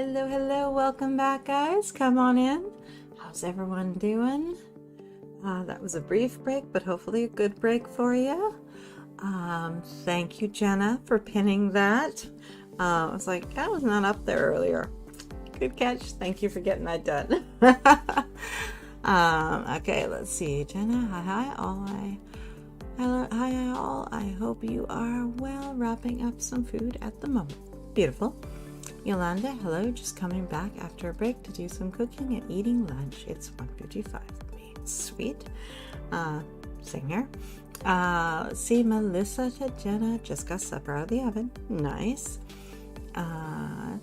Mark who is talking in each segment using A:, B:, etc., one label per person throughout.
A: Hello, welcome back, guys. Come on in. How's everyone doing? That was a brief break, but hopefully a good break for you. Thank you, Jenna, for pinning that. I was like, that was not up there earlier. Good catch. Thank you for getting that done. Okay, let's see. Jenna, hi all. Hi all. I hope you are well, wrapping up some food at the moment. Beautiful. Yolanda, hello, just coming back after a break to do some cooking and eating lunch. It's 1:55 for me. Sweet. Same here. Let's see, Melissa to Jenna, just got supper out of the oven. Nice.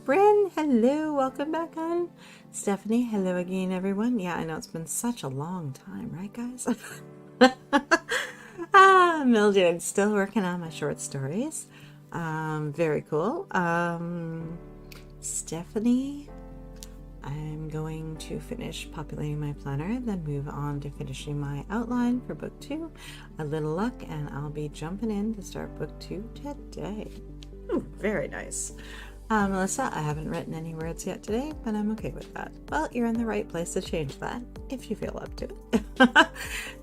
A: Bryn, hello, welcome back on. Stephanie, hello again, everyone. Yeah, I know it's been such a long time, right, guys? Mildred, still working on my short stories. Very cool. Stephanie, I'm going to finish populating my planner, then move on to finishing my outline for book 2. A little luck, and I'll be jumping in to start book 2 today. Very nice. Melissa, I haven't written any words yet today, but I'm okay with that. Well, you're in the right place to change that if you feel up to it.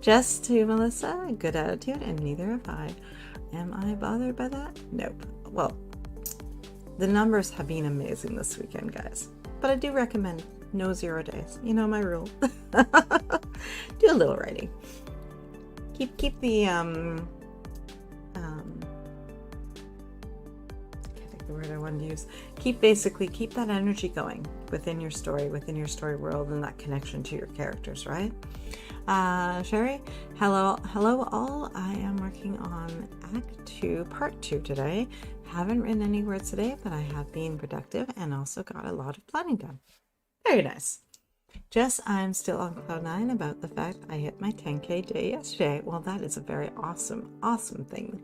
A: Just to Melissa, good attitude, and neither have I. Am I bothered by that? Nope. Well, the numbers have been amazing this weekend, guys. But I do recommend no 0 days. You know my rule. Do a little writing. Keep the the word I wanted to use. Keep that energy going within your story world, and that connection to your characters, right? Sherry, hello all. I am working on Act 2, Part 2 today. Haven't written any words today, but I have been productive and also got a lot of planning done. Very nice. Jess, I'm still on cloud 9 about the fact I hit my 10K day yesterday. Well, that is a very awesome thing.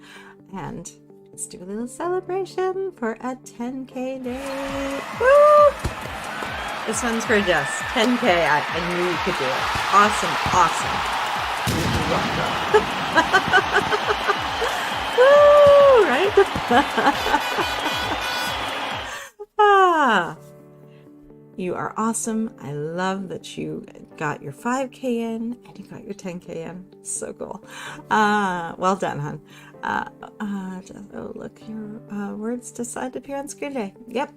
A: And let's do a little celebration for a 10K day. Woo! This one's for Jess. 10K, I knew you could do it. Awesome. Woo, right? You are awesome. I love that you got your 5K in and you got your 10K in. So cool. Well done, hon. Oh, look, your words decide to appear on screen today. Yep.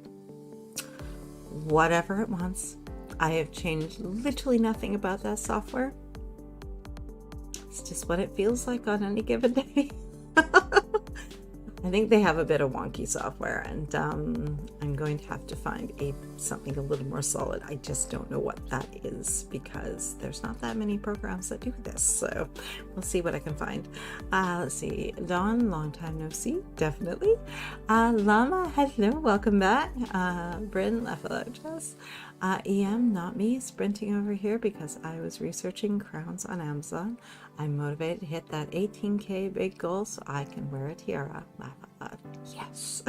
A: Whatever it wants. I have changed literally nothing about that software. It's just what it feels like on any given day. I think they have a bit of wonky software, and I'm going to have to find something a little more solid. I just don't know what that is because there's not that many programs that do this. So we'll see what I can find. Let's see. Dawn, long time no see. Definitely. Lama, hello. Welcome back. Bryn, hello, Jess. EM, not me, sprinting over here because I was researching crowns on Amazon. I'm motivated to hit that 18K big goal so I can wear a tiara. Laugh out loud. Yes.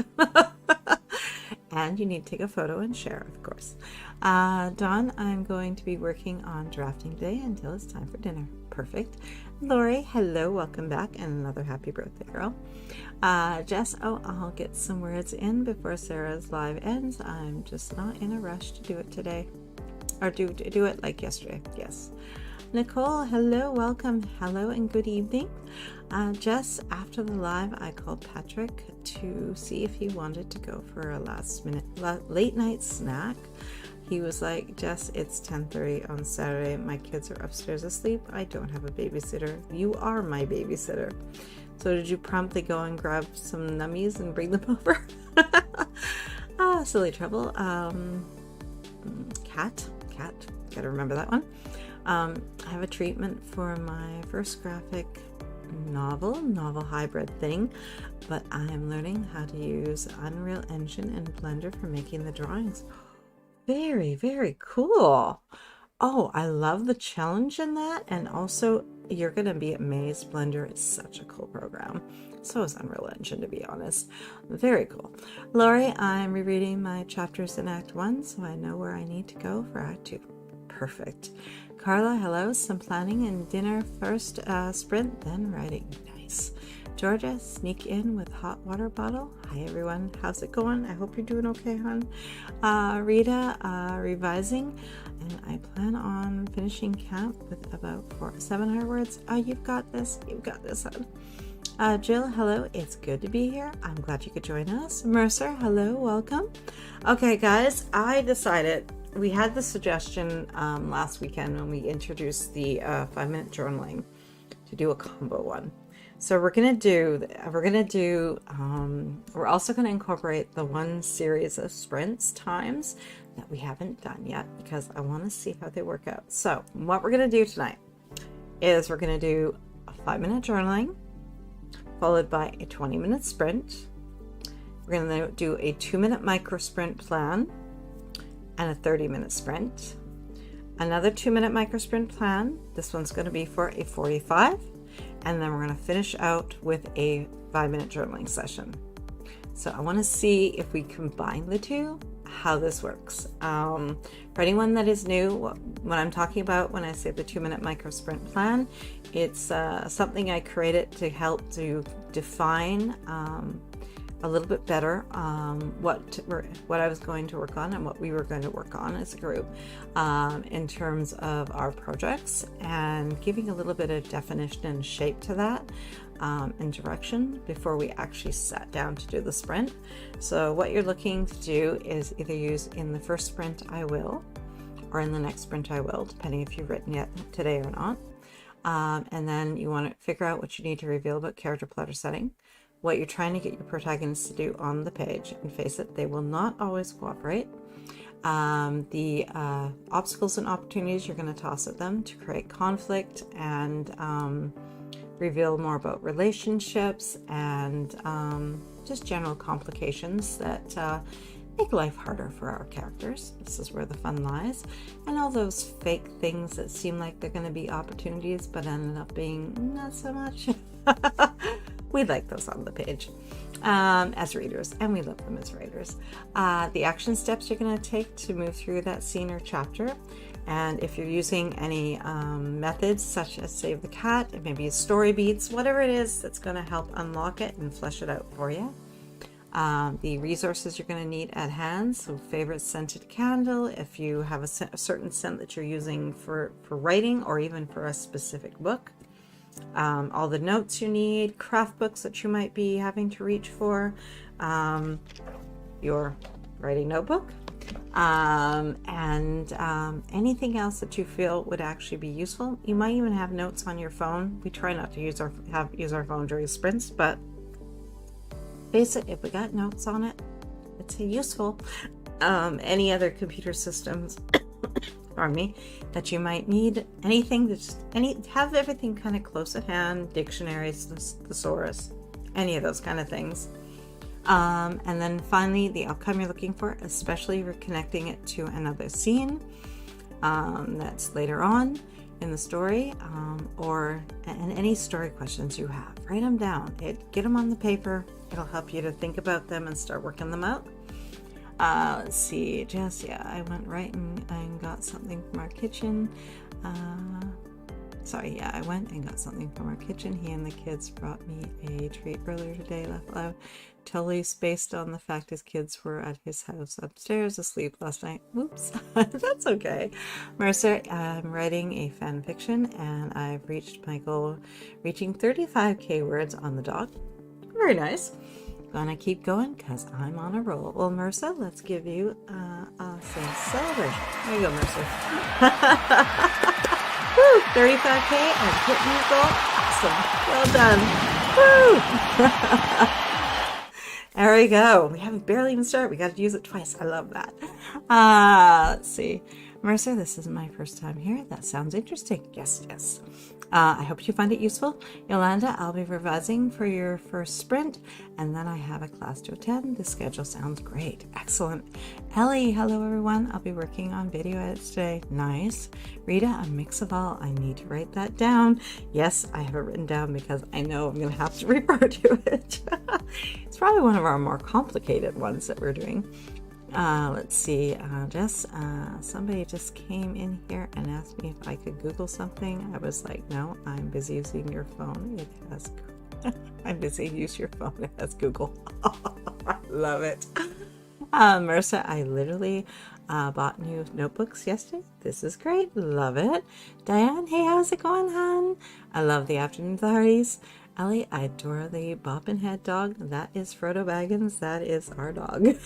A: And you need to take a photo and share, of course. Dawn, I'm going to be working on drafting today until it's time for dinner. Perfect. Lori, hello, welcome back, and another happy birthday, girl. Jess, I'll get some words in before Sarah's live ends. I'm just not in a rush to do it today, or do it like yesterday. Yes. Nicole, hello, welcome, hello, and good evening. Jess, after the live, I called Patrick to see if he wanted to go for a late night snack. He was like, Jess, it's 10:30 on Saturday. My kids are upstairs asleep. I don't have a babysitter. You are my babysitter. So did you promptly go and grab some nummies and bring them over? Silly trouble. Cat, gotta remember that one. I have a treatment for my first graphic novel hybrid thing, but I'm learning how to use Unreal Engine and Blender for making the drawings. Very, very cool. Oh, I love the challenge in that, and also you're gonna be amazed. Blender is such a cool program. So is Unreal Engine, to be honest. Very cool. Lori, I'm rereading my chapters in Act 1, so I know where I need to go for Act 2. Perfect. Carla, hello. Some planning and dinner first, sprint, then writing. Nice. Georgia, sneak in with hot water bottle. Hi everyone, how's it going? I hope you're doing okay, hon. Rita, revising, and I plan on finishing camp with about 700 words. You've got this, hon. Jill, hello, it's good to be here. I'm glad you could join us. Mercer, hello, welcome. Okay guys, I decided, we had the suggestion last weekend when we introduced the 5-minute journaling to do a combo one. So we're also going to incorporate the one series of sprints times that we haven't done yet, because I want to see how they work out. So what we're going to do tonight is we're going to do a 5-minute journaling followed by a 20-minute sprint. We're going to do a 2-minute micro sprint plan and a 30-minute sprint. Another 2-minute micro sprint plan. This one's going to be for a 45. And then we're going to finish out with a 5-minute journaling session. So I want to see if we combine the two, how this works. For anyone that is new, what I'm talking about when I say the 2-minute micro sprint plan, it's something I created to help to define a little bit better what I was going to work on and what we were going to work on as a group in terms of our projects, and giving a little bit of definition and shape to that and direction before we actually sat down to do the sprint. So what you're looking to do is either use in the first sprint I will, or in the next sprint I will, depending if you've written yet today or not. And then you want to figure out what you need to reveal about character, plot, or setting, what you're trying to get your protagonists to do on the page, and face it, they will not always cooperate. The obstacles and opportunities you're going to toss at them to create conflict and reveal more about relationships and just general complications that make life harder for our characters. This is where the fun lies. And all those fake things that seem like they're going to be opportunities but ended up being not so much. We like those on the page as readers, and we love them as writers. The action steps you're going to take to move through that scene or chapter, and if you're using any methods such as Save the Cat, and maybe story beats, whatever it is that's going to help unlock it and flesh it out for you. The resources you're going to need at hand, so favorite scented candle, if you have a certain scent that you're using for writing or even for a specific book. All the notes you need, craft books that you might be having to reach for, your writing notebook, and anything else that you feel would actually be useful. You might even have notes on your phone. We try not to use our phone during sprints, but face it, if we got notes on it, it's useful. Any other computer systems pardon me, that you might need, anything that's have everything kind of close at hand, dictionaries, thesaurus, any of those kind of things. And then finally, the outcome you're looking for, especially if you're connecting it to another scene that's later on in the story, and any story questions you have, write them down. Get them on the paper. It'll help you to think about them and start working them out. Let's see, Jess, yeah, I went right and got something from our kitchen. I went and got something from our kitchen. He and the kids brought me a treat earlier today, laugh loud. Totally spaced on the fact his kids were at his house upstairs asleep last night. Whoops, that's okay. Mercer, I'm writing a fan fiction and I've reached my goal, reaching 35k words on the dot. Very nice. Gonna keep going because I'm on a roll. Well, Mercer, let's give you some celebration. There you go, Mercer. Woo! 35k and hitting your goal. Awesome. Well done. Woo! There we go. We haven't barely even started. We got to use it twice. I love that. Let's see. Mercer, this is my first time here. That sounds interesting. Yes, yes. I hope you find it useful. Yolanda, I'll be revising for your first sprint, and then I have a class to attend. The schedule sounds great. Excellent. Ellie, hello everyone. I'll be working on video edits today. Nice. Rita, a mix of all. I need to write that down. Yes, I have it written down because I know I'm going to have to refer to it. It's probably one of our more complicated ones that we're doing. Let's see, Jess, somebody just came in here and asked me if I could Google something. I was like, no, I'm busy using your phone. It has I'm busy. Use your phone. That's Google. I love it. Marissa, I literally bought new notebooks yesterday. This is great. Love it. Diane, hey, how's it going, hon? I love the afternoon parties. Ellie, I adore the bobbin head dog. That is Frodo Baggins. That is our dog.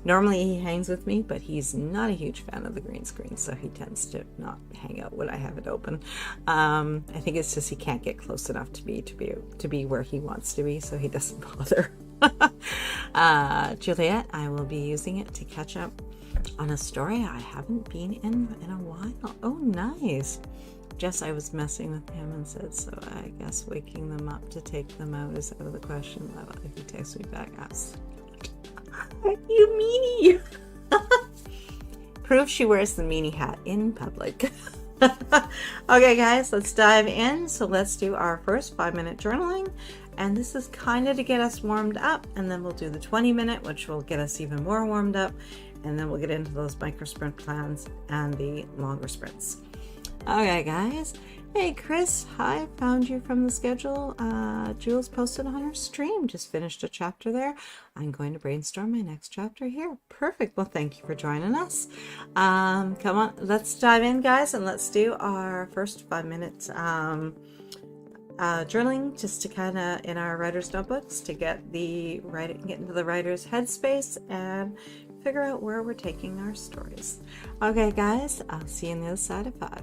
A: Normally he hangs with me, but he's not a huge fan of the green screen, so he tends to not hang out when I have it open. I think it's just he can't get close enough to be where he wants to be, so he doesn't bother. Juliet, I will be using it to catch up on a story I haven't been in a while. Oh, nice. Jess, I was messing with him and said, so I guess waking them up to take them out is out of the question. If he texts me back, ask. You meanie. Proof she wears the meanie hat in public. Okay, guys, let's dive in. So let's do our first 5-minute journaling. And this is kind of to get us warmed up. And then we'll do the 20-minute, which will get us even more warmed up. And then we'll get into those micro sprint plans and the longer sprints. Okay, guys. Hey, Chris. Hi. Found you from the schedule. Jules posted on her stream. Just finished a chapter there. I'm going to brainstorm my next chapter here. Perfect. Well, thank you for joining us. Come on. Let's dive in, guys, and let's do our first 5 minutes journaling, just to kind of in our writer's notebooks to get into the writer's headspace and figure out where we're taking our stories. Okay, guys. I'll see you on the other side of 5.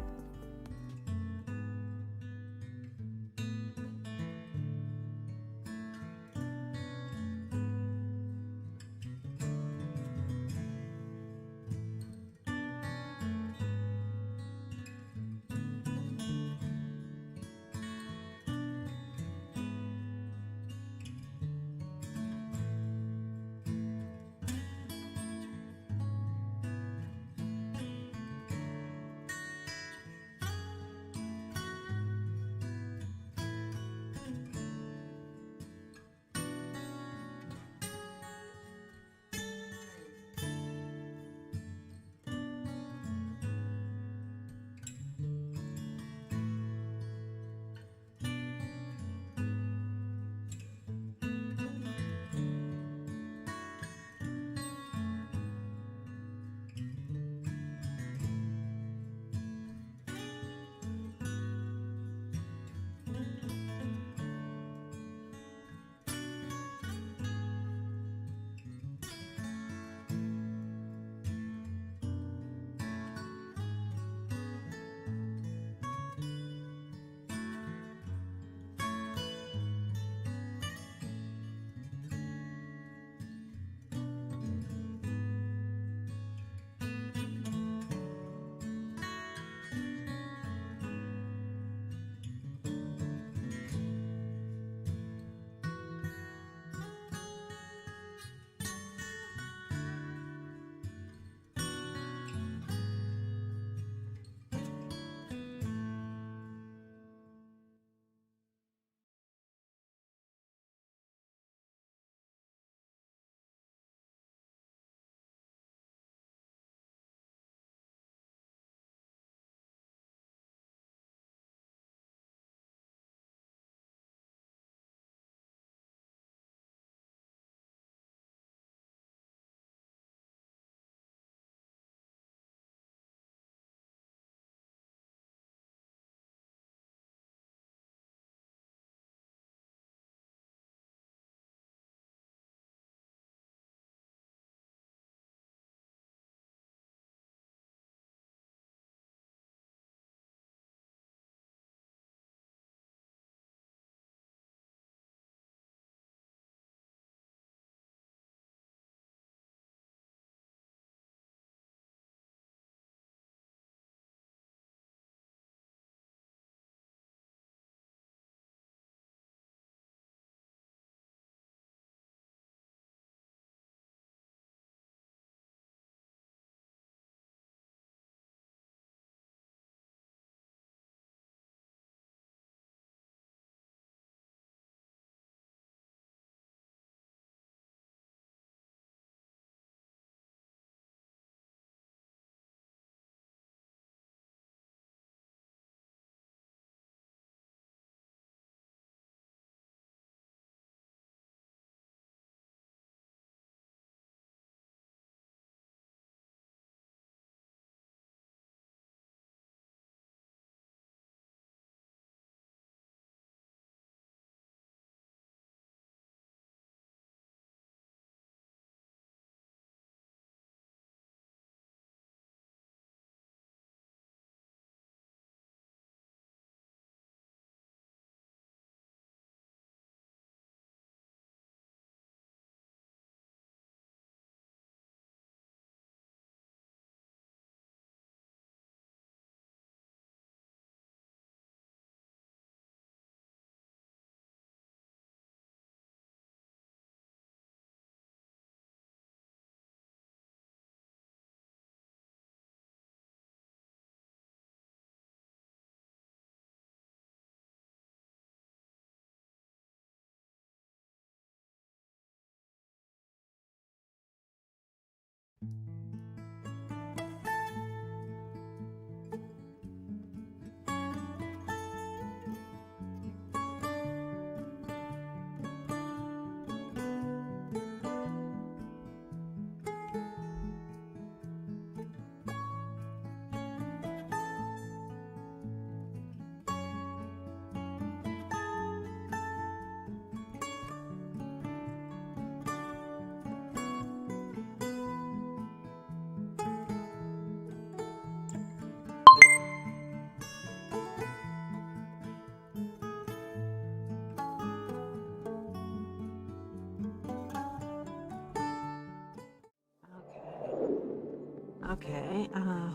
A: Okay,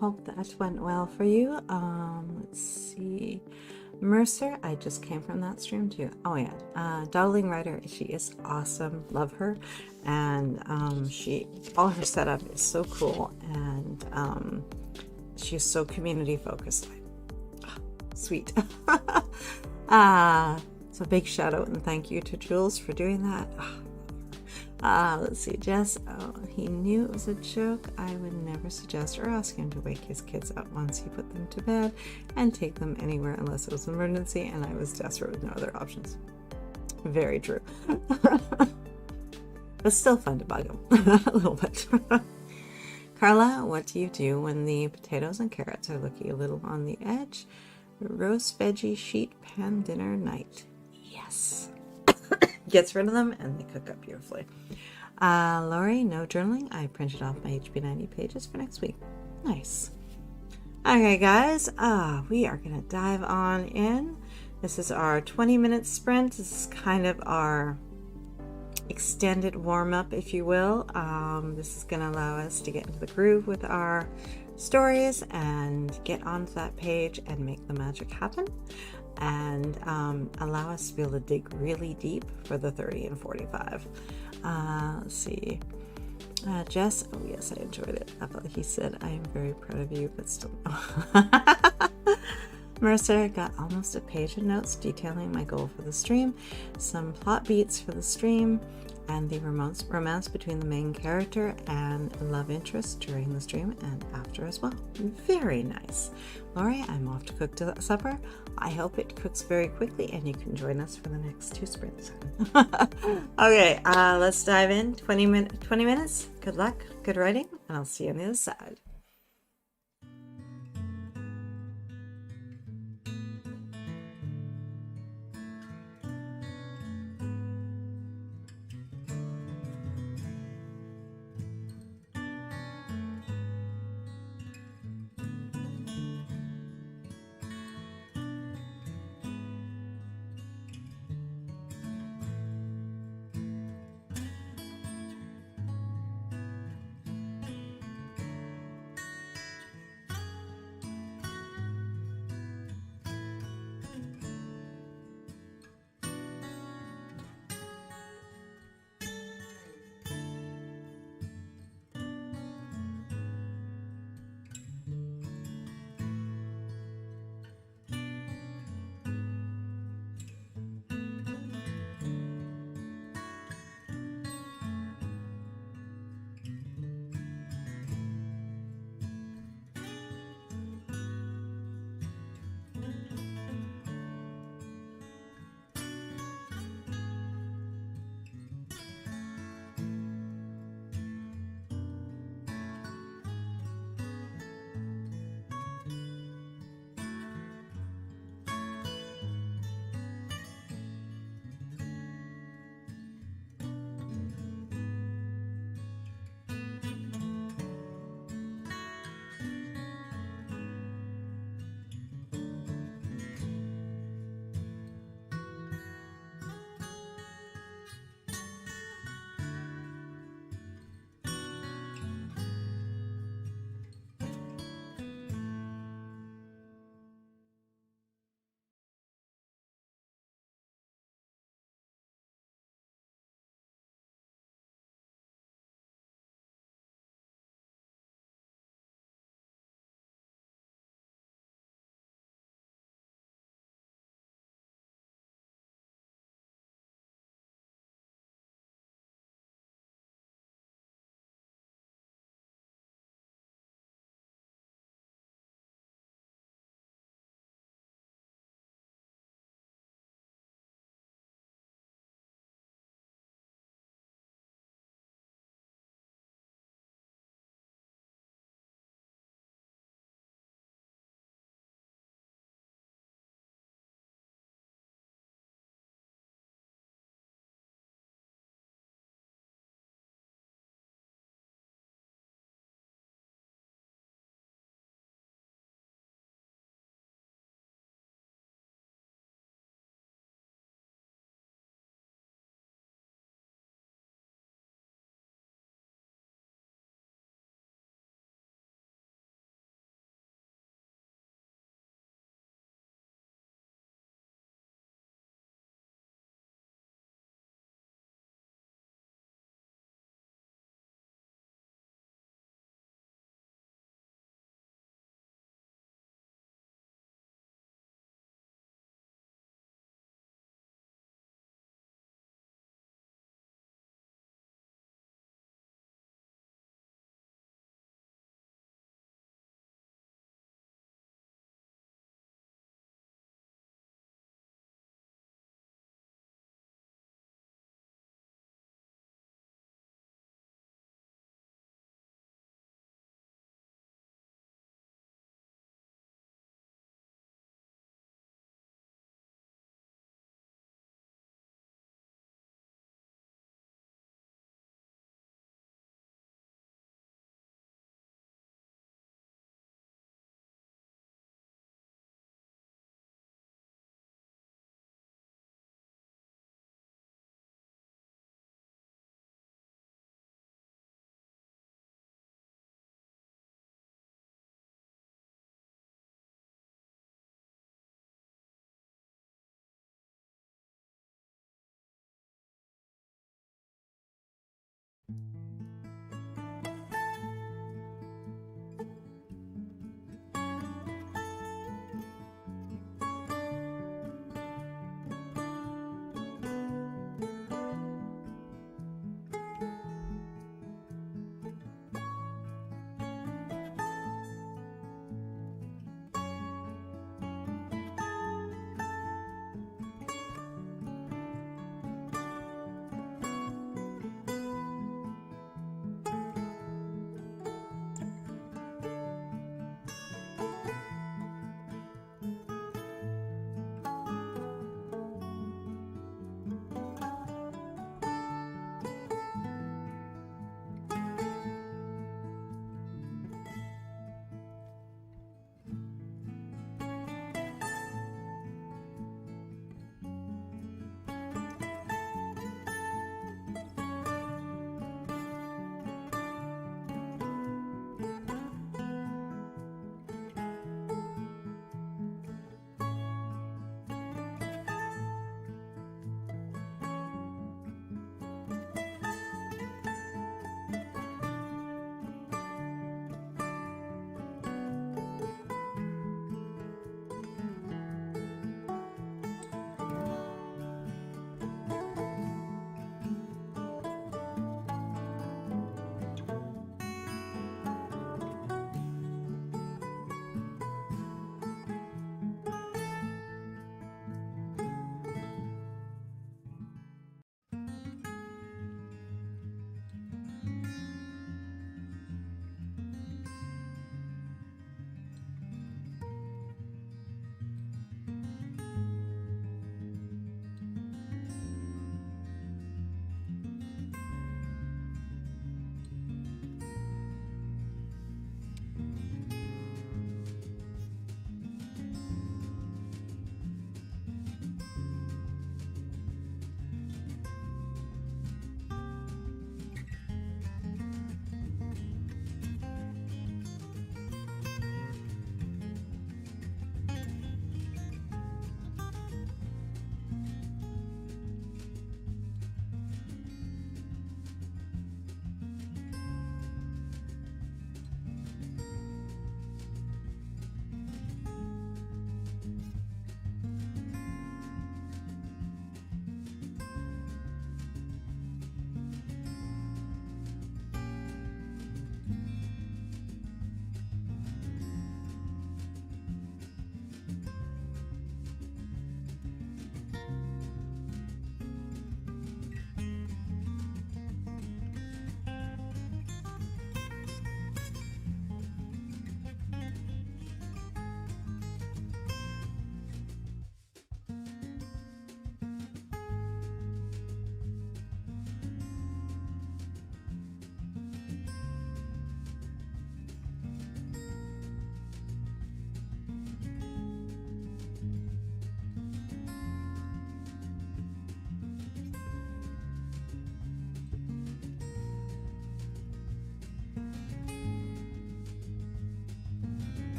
A: hope that went well for you. Let's see. Mercer, I just came from that stream too. Oh yeah, Dawdling Writer, she is awesome. Love her. And all her setup is so cool, and she's so community focused. Sweet. So big shout out and thank you to Jules for doing that. Let's see, Jess. Oh, he knew it was a joke. I would never suggest or ask him to wake his kids up once he put them to bed and take them anywhere unless it was an emergency and I was desperate with no other options. Very true. But still fun to bug him a little bit. Carla, what do you do when the potatoes and carrots are looking a little on the edge? Roast veggie sheet pan dinner night. Yes. Gets rid of them and they cook up beautifully. Lori, no journaling. I printed off my HB90 pages for next week. Nice. Okay, guys, we are going to dive on in. This is our 20-minute sprint. This is kind of our extended warm-up, if you will. This is going to allow us to get into the groove with our stories and get onto that page and make the magic happen, and allow us to be able to dig really deep for the 30 and 45. Let's see. Jess, oh yes, I enjoyed it. I thought he said, I am very proud of you, but still no. Mercer, got almost a page of notes detailing my goal for the stream, some plot beats for the stream, and the romance between the main character and love interest during the stream and after as well. Very nice. Lori, I'm off to cook supper. I hope it cooks very quickly and you can join us for the next 2 sprints. Okay, let's dive in. 20 minutes. Good luck, good writing, and I'll see you on the other side.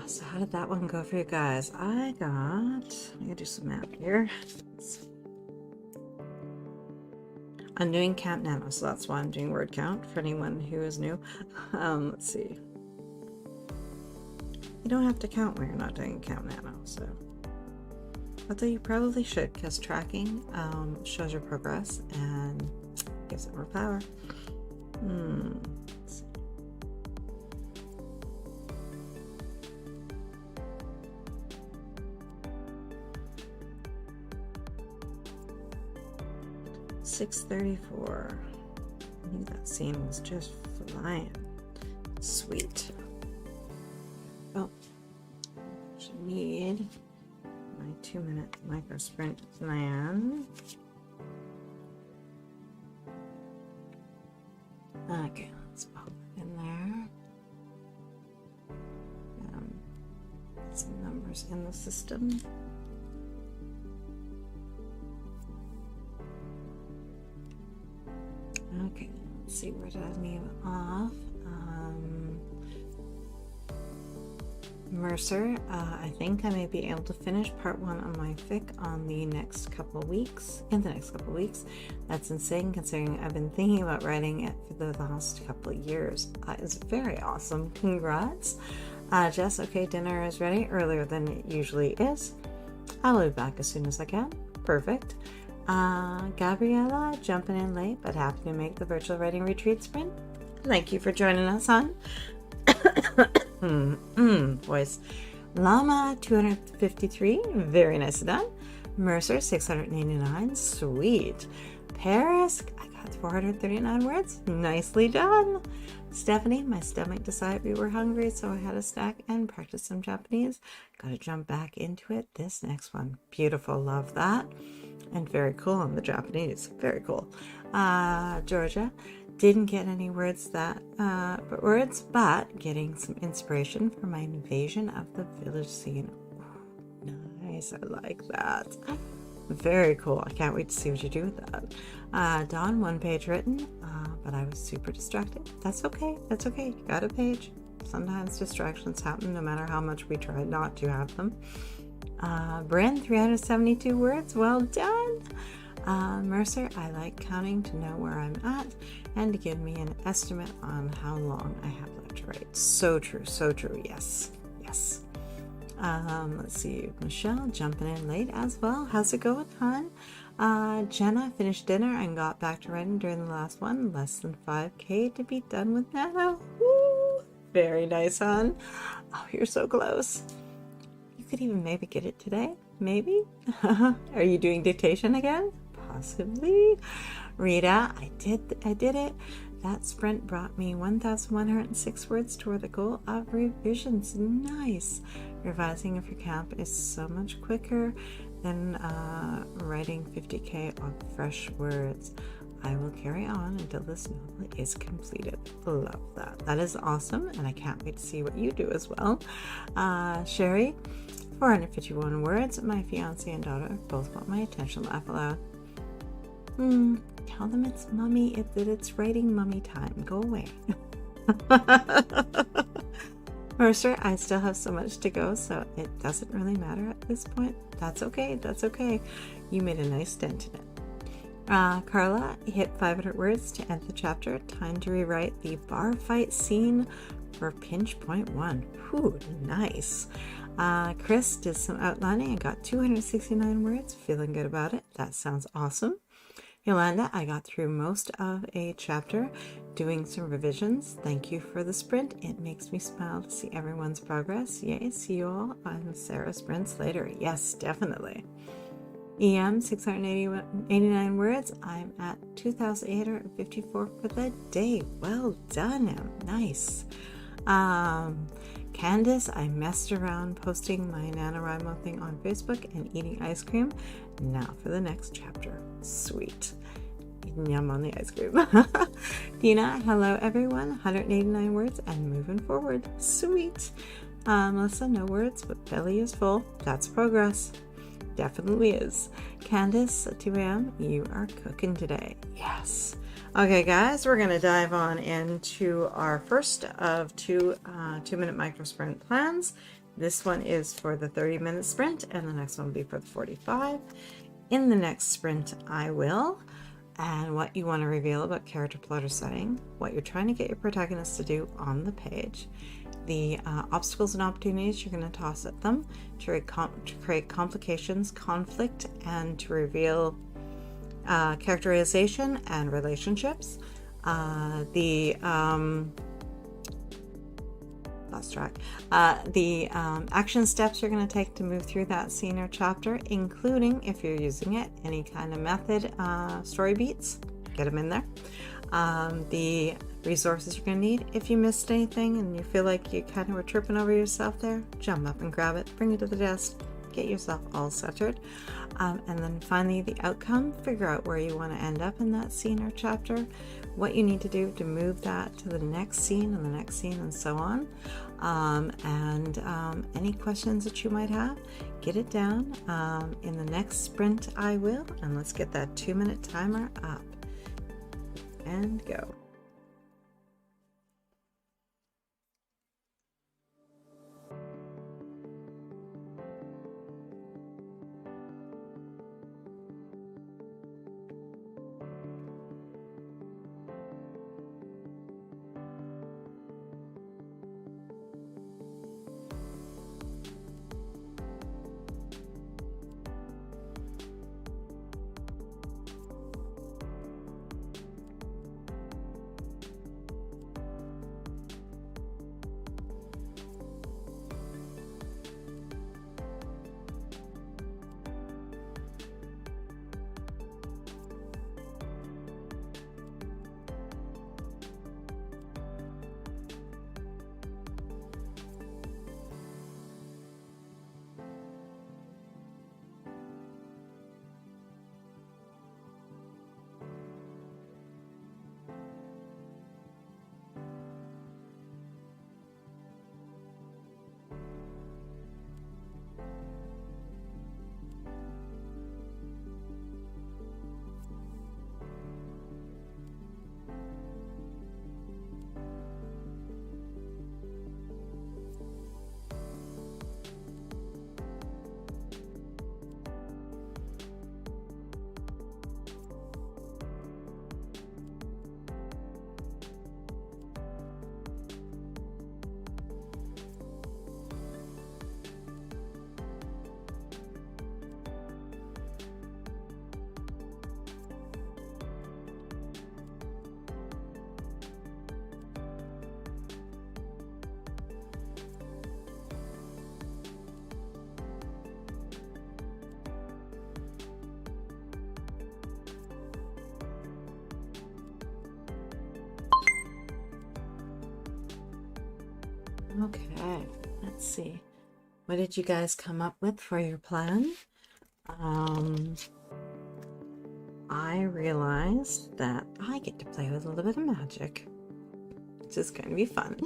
A: So how did that one go for you guys? I'm gonna do some math here. I'm doing Camp Nano, so that's why I'm doing word count for anyone who is new. Let's see. You don't have to count when you're not doing Camp Nano, so. Although you probably should, because tracking shows your progress and gives it more power. Let's see. $634. I think that scene was just flying. Sweet. Oh, should need my 2-minute micro sprint plan. Okay, let's pop it in there. Some numbers in the system. Okay, let's see, where did I leave off? Mercer, I think I may be able to finish part 1 on my fic on the next couple of weeks. That's insane considering I've been thinking about writing it for the last couple of years. It's very awesome. Congrats. Jess, okay, dinner is ready earlier than it usually is. I'll be back as soon as I can. Perfect. Gabriella, jumping in late, but happy to make the virtual writing retreat sprint. Thank you for joining us, hon. Voice. Llama 253, very nice done. Mercer 689, sweet. Paris, I got 439 words, nicely done. Stephanie, my stomach decided we were hungry, so I had a snack and practiced some Japanese. Gotta jump back into it. This next one, beautiful, love that. And very cool on the Japanese, very cool. Georgia, didn't get any words but getting some inspiration for my invasion of the village scene. Nice, I like that. Very cool. I can't wait to see what you do with that. Dawn, 1 page written, but I was super distracted. That's okay. That's okay. You got a page. Sometimes distractions happen no matter how much we try not to have them. Bryn, 372 words. Well done. Mercer, I like counting to know where I'm at and to give me an estimate on how long I have left to write. So true, so true. Yes, yes. Let's see. Michelle, jumping in late as well. How's it going, hon? Jenna, finished dinner and got back to writing during the last one. Less than 5K to be done with Nano. Woo! Very nice, hon. Oh, you're so close. You could even maybe get it today. Maybe. Are you doing dictation again? Possibly. Rita, I did it. That sprint brought me 1,106 words toward the goal of revisions. Nice. Revising for camp is so much quicker than writing 50K of fresh words. I will carry on until this novel is completed. Love that. That is awesome, and I can't wait to see what you do as well. Sherry, 451 words. My fiance and daughter both want my attention. Laugh aloud. Tell them it's mommy, that it's writing mummy time. Go away. Mercer, I still have so much to go, so it doesn't really matter at this point. That's okay. That's okay. You made a nice dent in it. Carla, hit 500 words to end the chapter. Time to rewrite the bar fight scene for pinch point 1. Whew, nice. Chris did some outlining and got 269 words. Feeling good about it. That sounds awesome. Yolanda, I got through most of a chapter doing some revisions. Thank you for the sprint. It makes me smile to see everyone's progress. Yay, see you all on Sarah sprints later. Yes, definitely. EM, 689 words. I'm at 2,854 for the day. Well done, Em. Nice. Candace, I messed around posting my NaNoWriMo thing on Facebook and eating ice cream. Now for the next chapter. Sweet. Yum on the ice cream. Dina, hello everyone. 189 words and moving forward. Sweet. Melissa, no words, but belly is full. That's progress. Definitely is. Candace, 2 a.m., you are cooking today. Yes. Okay, guys, we're going to dive on into our first of two 2-minute micro sprint plans. This one is for the 30-minute sprint, and the next one will be for the 45. In the next sprint, I will, and what you want to reveal about character plotter setting, what you're trying to get your protagonist to do on the page, the obstacles and opportunities you're going to toss at them to create complications, conflict, and to reveal characterization and relationships, the action steps you're going to take to move through that scene or chapter, including, if you're using it, any kind of method story beats, get them in there. The resources you're going to need. If you missed anything and you feel like you kind of were tripping over yourself there, jump up and grab it, bring it to the desk, get yourself all centered. And then finally, the outcome, figure out where you want to end up in that scene or chapter, what you need to do to move that to the next scene and the next scene and so on. Any questions that you might have, get it down. In the next sprint, I will, and let's get that 2-minute timer up and go. Okay, let's see. What did you guys come up with for your plan? I realized that I get to play with a little bit of magic, which is going to be fun.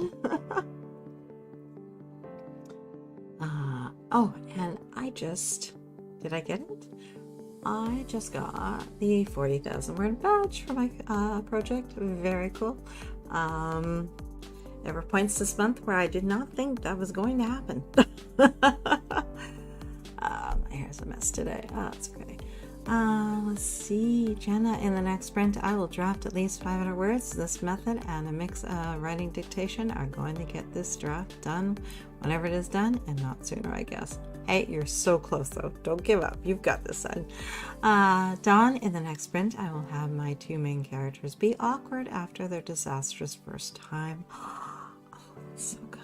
A: Oh, and did I get it? I just got the 40,000 word badge for my project. Very cool. There were points this month where I did not think that was going to happen. My hair's a mess today. Oh, that's okay. Let's see, Jenna, in the next sprint, I will draft at least 500 words. This method and a mix of writing dictation are going to get this draft done whenever it is done, and not sooner, I guess. Hey, you're so close, though. Don't give up. You've got this, son. Dawn, in the next sprint, I will have my 2 main characters be awkward after their disastrous first time. Oh, that's so good.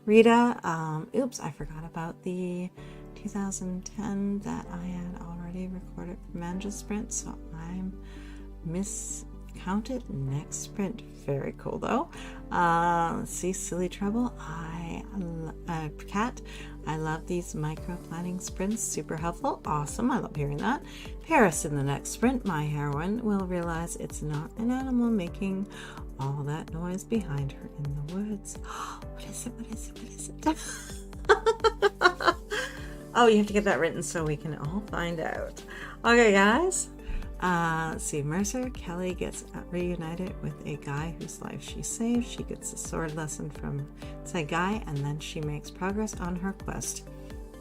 A: Rita, oops, I forgot about the 2010 that I had already recorded for Manja's sprint, so I'm miscounted next sprint. Very cool, though. Let's see, Silly Trouble. Cat, I love these micro planning sprints. Super helpful. Awesome. I love hearing that. Paris, in the next sprint, my heroine will realize it's not an animal making all that noise behind her in the woods. What is it? What is it? What is it? Oh, you have to get that written so we can all find out. Okay, guys. Let's see. Mercer Kelly gets reunited with a guy whose life she saved. She gets a sword lesson from said guy, and then she makes progress on her quest.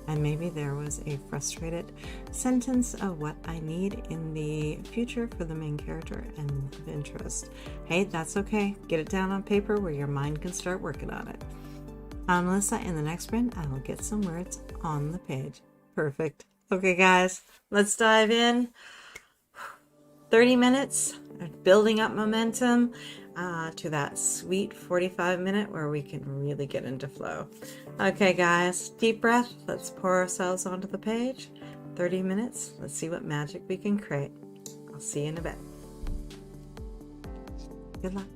A: And maybe there was a frustrated sentence of what I need in the future for the main character and of interest. Hey, that's okay. Get it down on paper where your mind can start working on it. Melissa, in the next sprint, I will get some words on the page. Perfect. Okay, guys, let's dive in. 30 minutes of building up momentum to that sweet 45-minute where we can really get into flow. Okay, guys, deep breath. Let's pour ourselves onto the page. 30 minutes. Let's see what magic we can create. I'll see you in a bit. Good luck.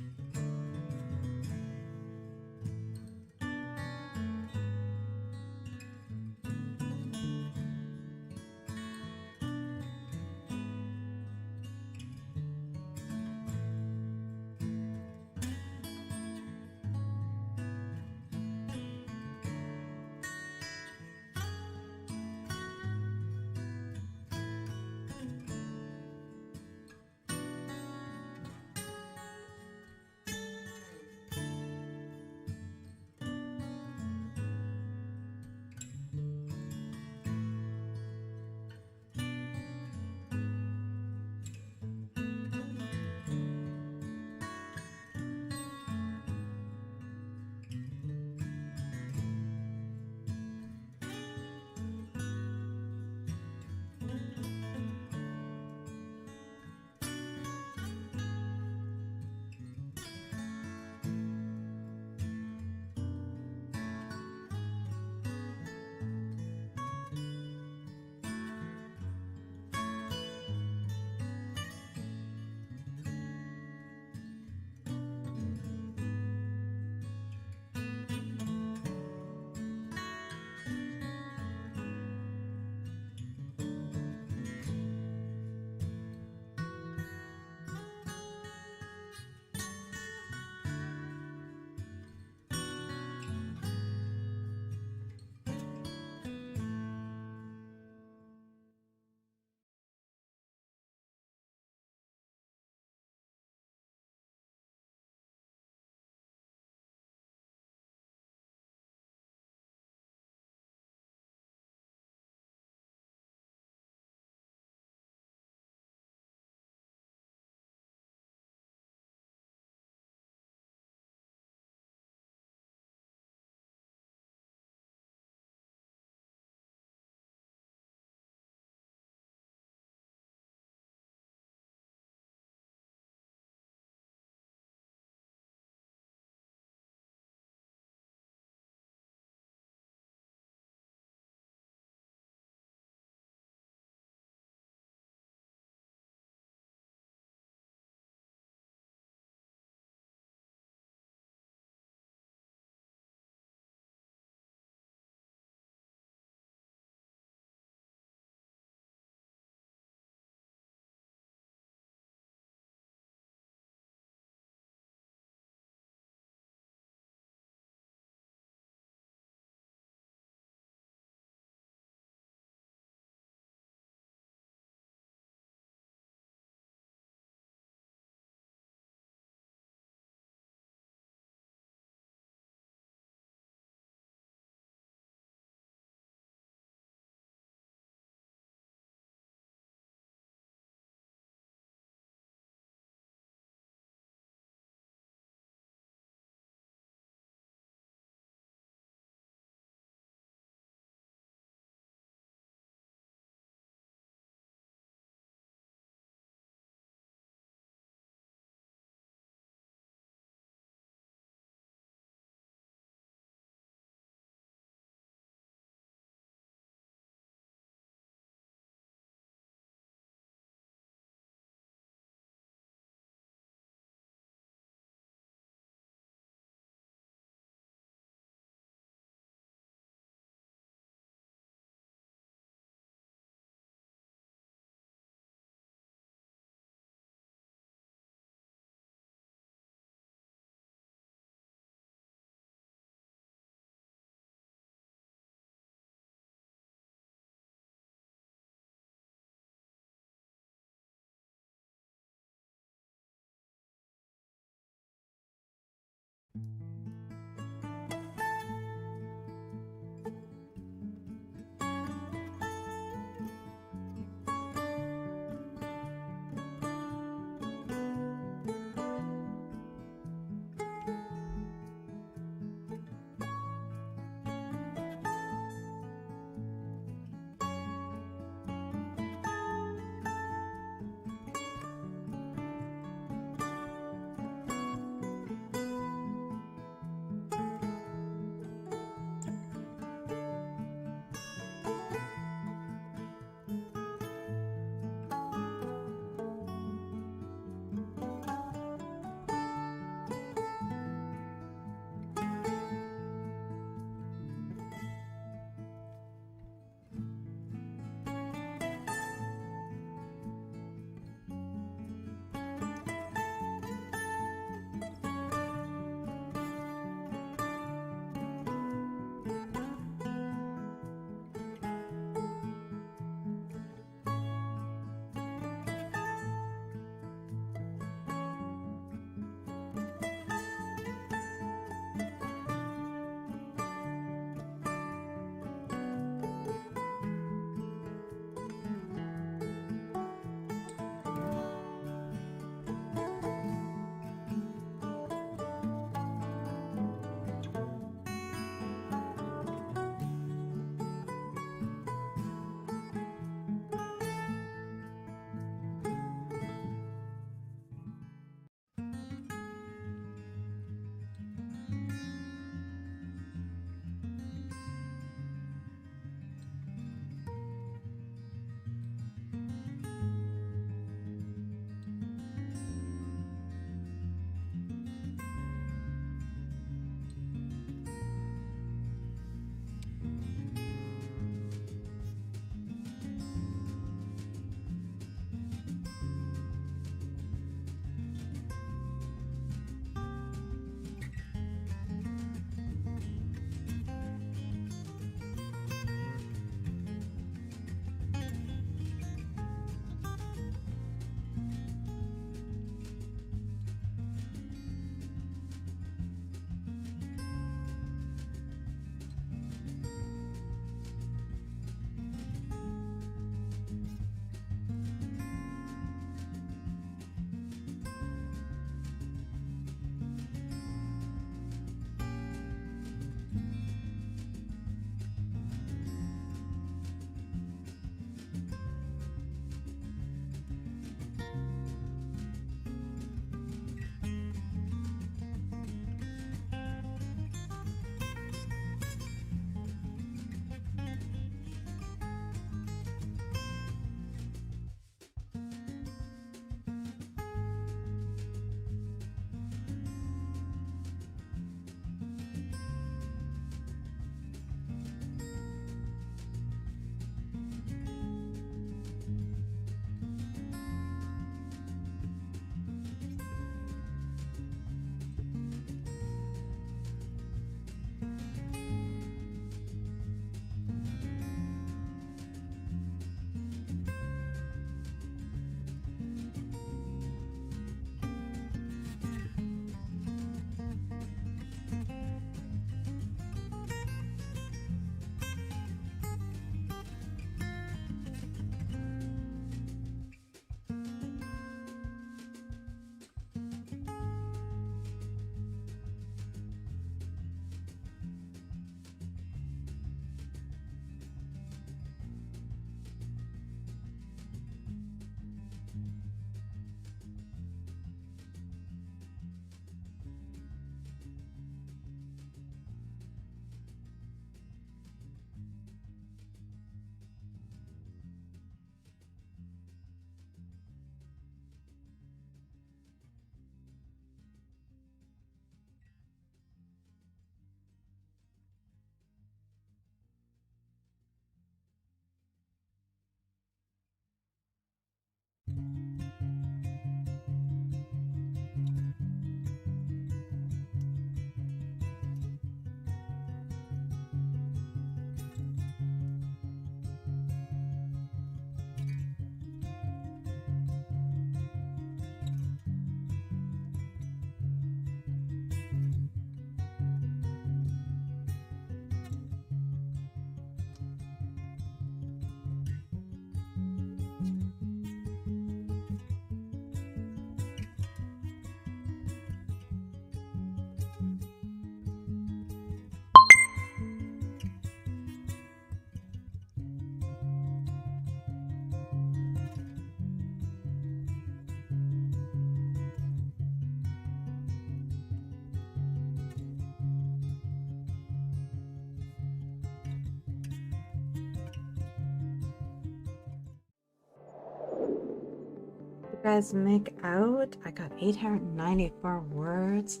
A: guys make out? I got 894 words,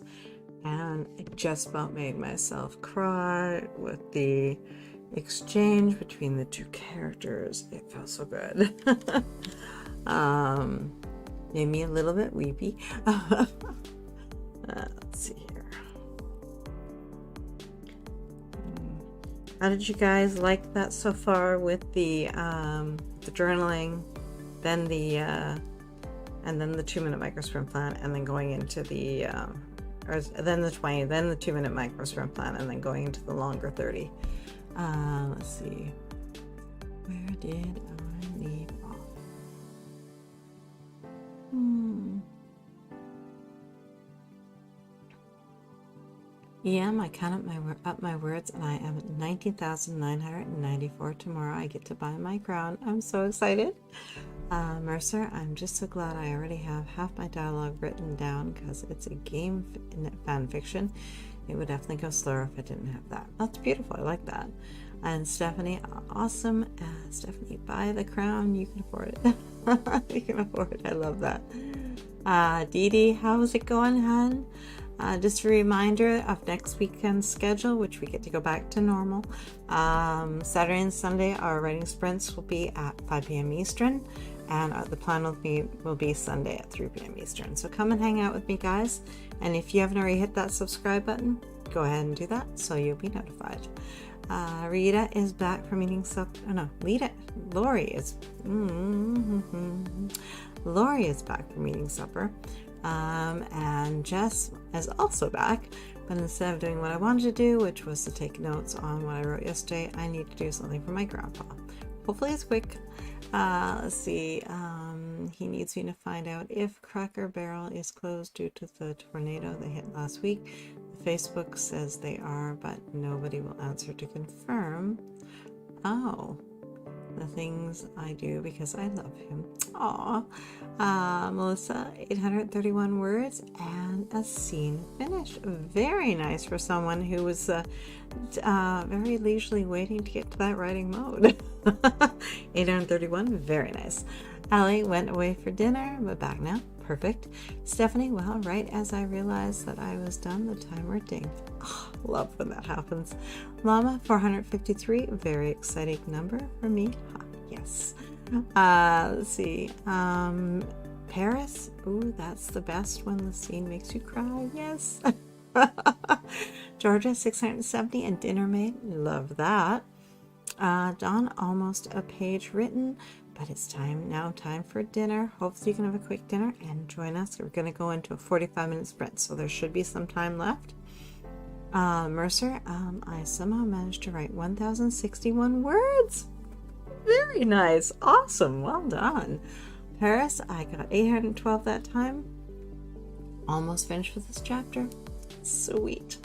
A: and I just about made myself cry with the exchange between the two characters. It felt so good. Made me a little bit weepy. Let's see here. How did you guys like that so far with the journaling, then the and then the 2-minute micro sprint plan, and then going into the then the 20, then the 2-minute micro sprint plan, and then going into the longer 30. Let's see. Where did I leave off? I count up my words, and I am at 19,994. Tomorrow I get to buy my crown. I'm so excited. Mercer, I'm just so glad I already have half my dialogue written down because it's a game fan fiction. It would definitely go slower if I didn't have that. That's beautiful. I like that. And Stephanie, awesome. Stephanie, buy the crown. You can afford it. You can afford it. I love that. Dee Dee, how's it going, hun? Just a reminder of next weekend's schedule, which we get to go back to normal. Saturday and Sunday, our writing sprints will be at 5 p.m. Eastern, and the plan will be Sunday at 3 p.m. Eastern. So come and hang out with me, guys. And if you haven't already hit that subscribe button, go ahead and do that so you'll be notified. Rita is back from eating supper. Oh, no, Lori is back from eating supper. And Jess is also back, but instead of doing what I wanted to do, which was to take notes on what I wrote yesterday, I need to do something for my grandpa. Hopefully it's quick. Let's see. He needs me to find out if Cracker Barrel is closed due to the tornado that hit last week. Facebook says they are, but nobody will answer to confirm. Oh, the things I do because I love him. Aw. Melissa, 831 words and a scene finished. Very nice for someone who was very leisurely waiting to get to that writing mode. 831, very nice. Allie went away for dinner, but back now. Perfect. Stephanie, well, right as I realized that I was done, the timer dinged. Oh, love when that happens. Llama, 453, very exciting number for me. Yes. Let's see. Paris, ooh, that's the best when the scene makes you cry. Yes. Georgia, 670, and Dinner Maid, love that. Dawn, almost a page written, but it's time for dinner. Hopefully you can have a quick dinner and join us. We're going to go into a 45-minute sprint, so there should be some time left. Mercer, I somehow managed to write 1,061 words. Very nice. Awesome. Well done. Paris, I got 812 that time. Almost finished with this chapter. Sweet.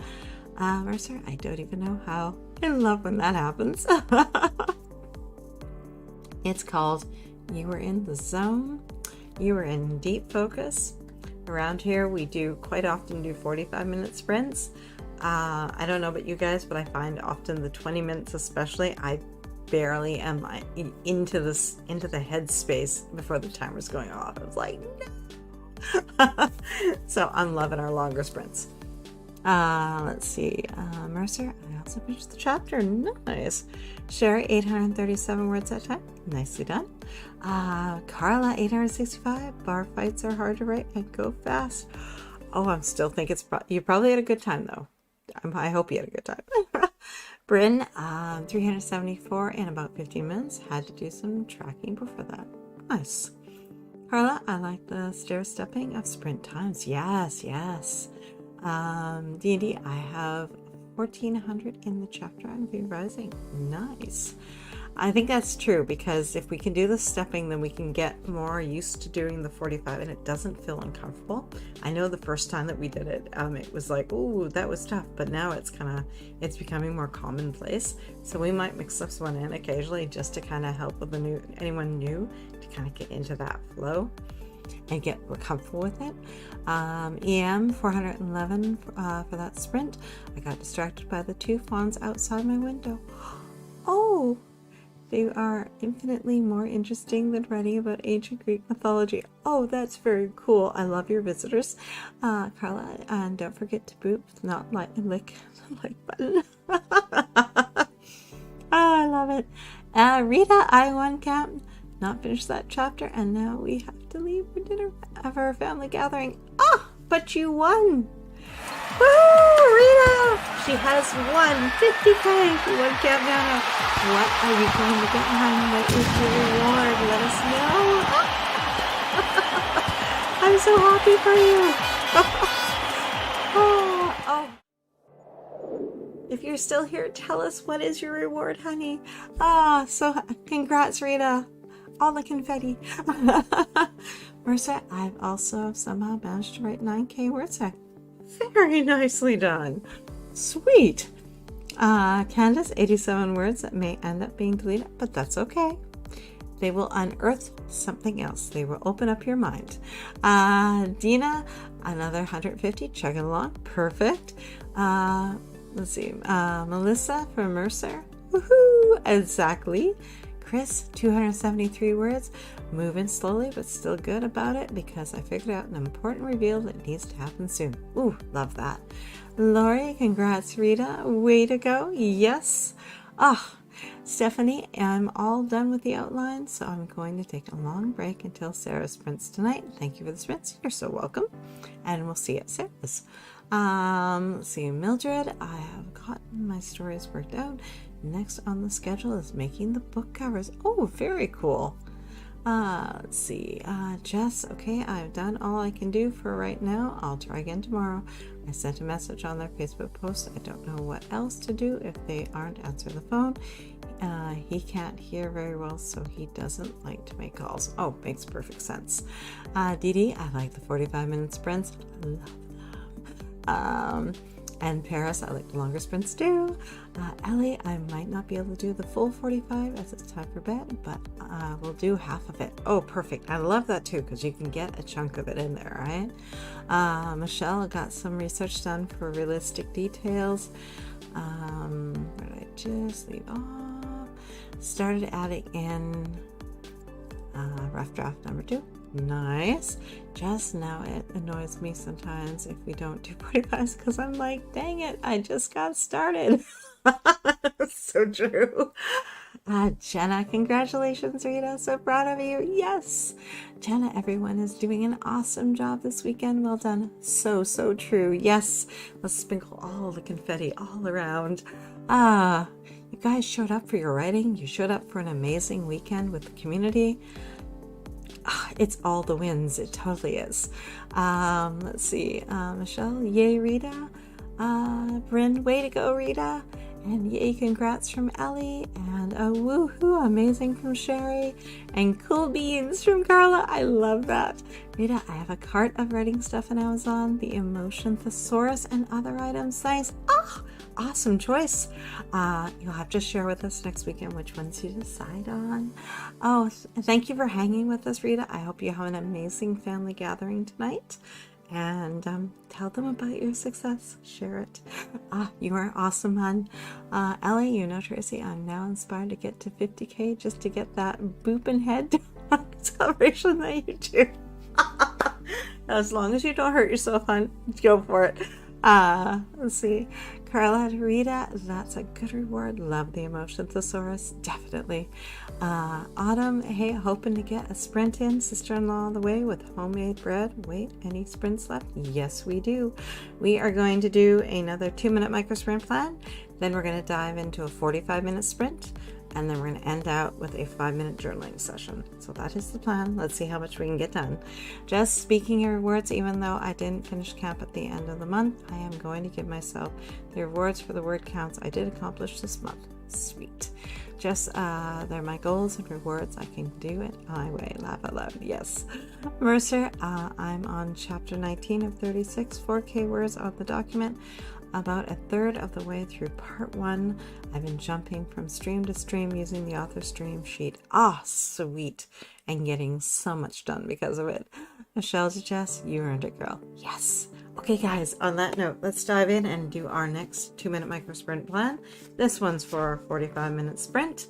A: Mercer, I don't even know how. I love when that happens. It's called You Were in the Zone. You were in deep focus. Around here, we quite often do 45-minute sprints. I don't know about you guys, but I find often the 20 minutes especially, I barely am into the headspace before the timer's going off. I was like, no. So I'm loving our longer sprints. Let's see. Mercer, I also finished the chapter. Nice. Sherry, 837 words that time. Nicely done. Carla, 865. Bar fights are hard to write and go fast. Oh, I'm still thinking you probably had a good time though. I hope you had a good time. Bryn, 374 in about 15 minutes. Had to do some tracking before that. Nice. Carla, I like the stair stepping of sprint times. Yes, yes. D&D, I have 1,400 in the chapter I'm revising. Nice. I think that's true, because if we can do the stepping, then we can get more used to doing the 45 and it doesn't feel uncomfortable. I know the first time that we did it, it was like, ooh, that was tough, but now it's becoming more commonplace. So we might mix up one in occasionally just to kind of help with anyone new to kind of get into that flow and get comfortable with it. EM 411 for that sprint. I got distracted by the two fawns outside my window. Oh, They are infinitely more interesting than writing about ancient Greek mythology. Oh, that's very cool. I love your visitors, Carla. And don't forget to boop, not lick the like button. I love it. Rita, I won Camp. Not finished that chapter, and now we have to leave for dinner of our family gathering. Ah, but you won. Woo, Rita! She has won 50K. She won Camp Nano. What are you going to get, hon? What is your reward? Let us know. I'm so happy for you. Oh. If you're still here, tell us what is your reward, honey. So congrats, Rita. All the confetti. Mercer, I've also somehow managed to write 9K words. Very nicely done. Sweet. Candace, 87 words that may end up being deleted, but that's okay. They will unearth something else. They will open up your mind. Dina, another 150, chugging along. Perfect. Let's see. Melissa from Mercer. Woohoo! Exactly. Chris, 273 words. Moving slowly, but still good about it because I figured out an important reveal that needs to happen soon. Ooh, love that. Lori, congrats, Rita. Way to go. Yes. Stephanie, I'm all done with the outline, so I'm going to take a long break until Sarah's sprints tonight. Thank you for the sprints. You're so welcome. And we'll see you at Sarah's. Let's see, Mildred, I have gotten my stories worked out. Next on the schedule is making the book covers. Oh, very cool. Let's see, Jess, okay, I've done all I can do for right now. I'll try again tomorrow. I sent a message on their Facebook post. I don't know what else to do if they aren't answering the phone. He can't hear very well, so he doesn't like to make calls. Oh, makes perfect sense. Dee Dee, I like the 45-minute sprints. I love them. And Paris, I like the longer sprints too. Ellie, I might not be able to do the full 45 as it's time for bed, but we'll do half of it. Oh, perfect. I love that too, because you can get a chunk of it in there, right? Michelle, I got some research done for realistic details. Where did I just leave off? Started adding in rough draft number 2. Nice. Just now it annoys me sometimes if we don't do 45s because I'm like, dang it, I just got started. So true. Jenna, congratulations, Rita. So proud of you. Yes. Jenna, everyone is doing an awesome job this weekend. Well done. So true. Yes. Let's sprinkle all the confetti all around. You guys showed up for your writing. You showed up for an amazing weekend with the community. It's all the wins. It totally is. Let's see. Michelle, yay, Rita. Bryn, way to go, Rita. And yay, congrats from Ellie. And a woohoo, amazing from Sherry. And cool beans from Carla. I love that. Rita, I have a cart of writing stuff on Amazon. The Emotion Thesaurus and other items. Nice. Awesome choice. You'll have to share with us next weekend which ones you decide on. Thank you for hanging with us, Rita. I hope you have an amazing family gathering tonight. And tell them about your success. Share it. You are awesome, hon. Ellie, you know, Tracy, I'm now inspired to get to 50K just to get that booping head celebration that you do. As long as you don't hurt yourself, hon, go for it. Let's see. Carla, Rita, that's a good reward. Love the Emotion Thesaurus. Definitely. Autumn, hey, hoping to get a sprint in. Sister-in-law on the way with homemade bread. Wait, any sprints left? Yes, we do. We are going to do another 2-minute micro sprint plan. Then we're going to dive into a 45-minute sprint. And then we're going to end out with a 5-minute journaling session. So that is the plan. Let's see how much we can get done. Just speaking your rewards, even though I didn't finish camp at the end of the month, I am going to give myself the rewards for the word counts I did accomplish this month. Sweet. Just, they're my goals and rewards. I can do it my way. Laugh out loud. Yes. Mercer, I'm on chapter 19 of 36, 4K words on the document. About a third of the way through part 1. I've been jumping from stream to stream using the author stream sheet. Sweet. And getting so much done because of it. Michelle to Jess, you earned it, girl. Yes. Okay, guys, on that note, let's dive in and do our next 2-minute micro sprint plan. This one's for our 45-minute sprint.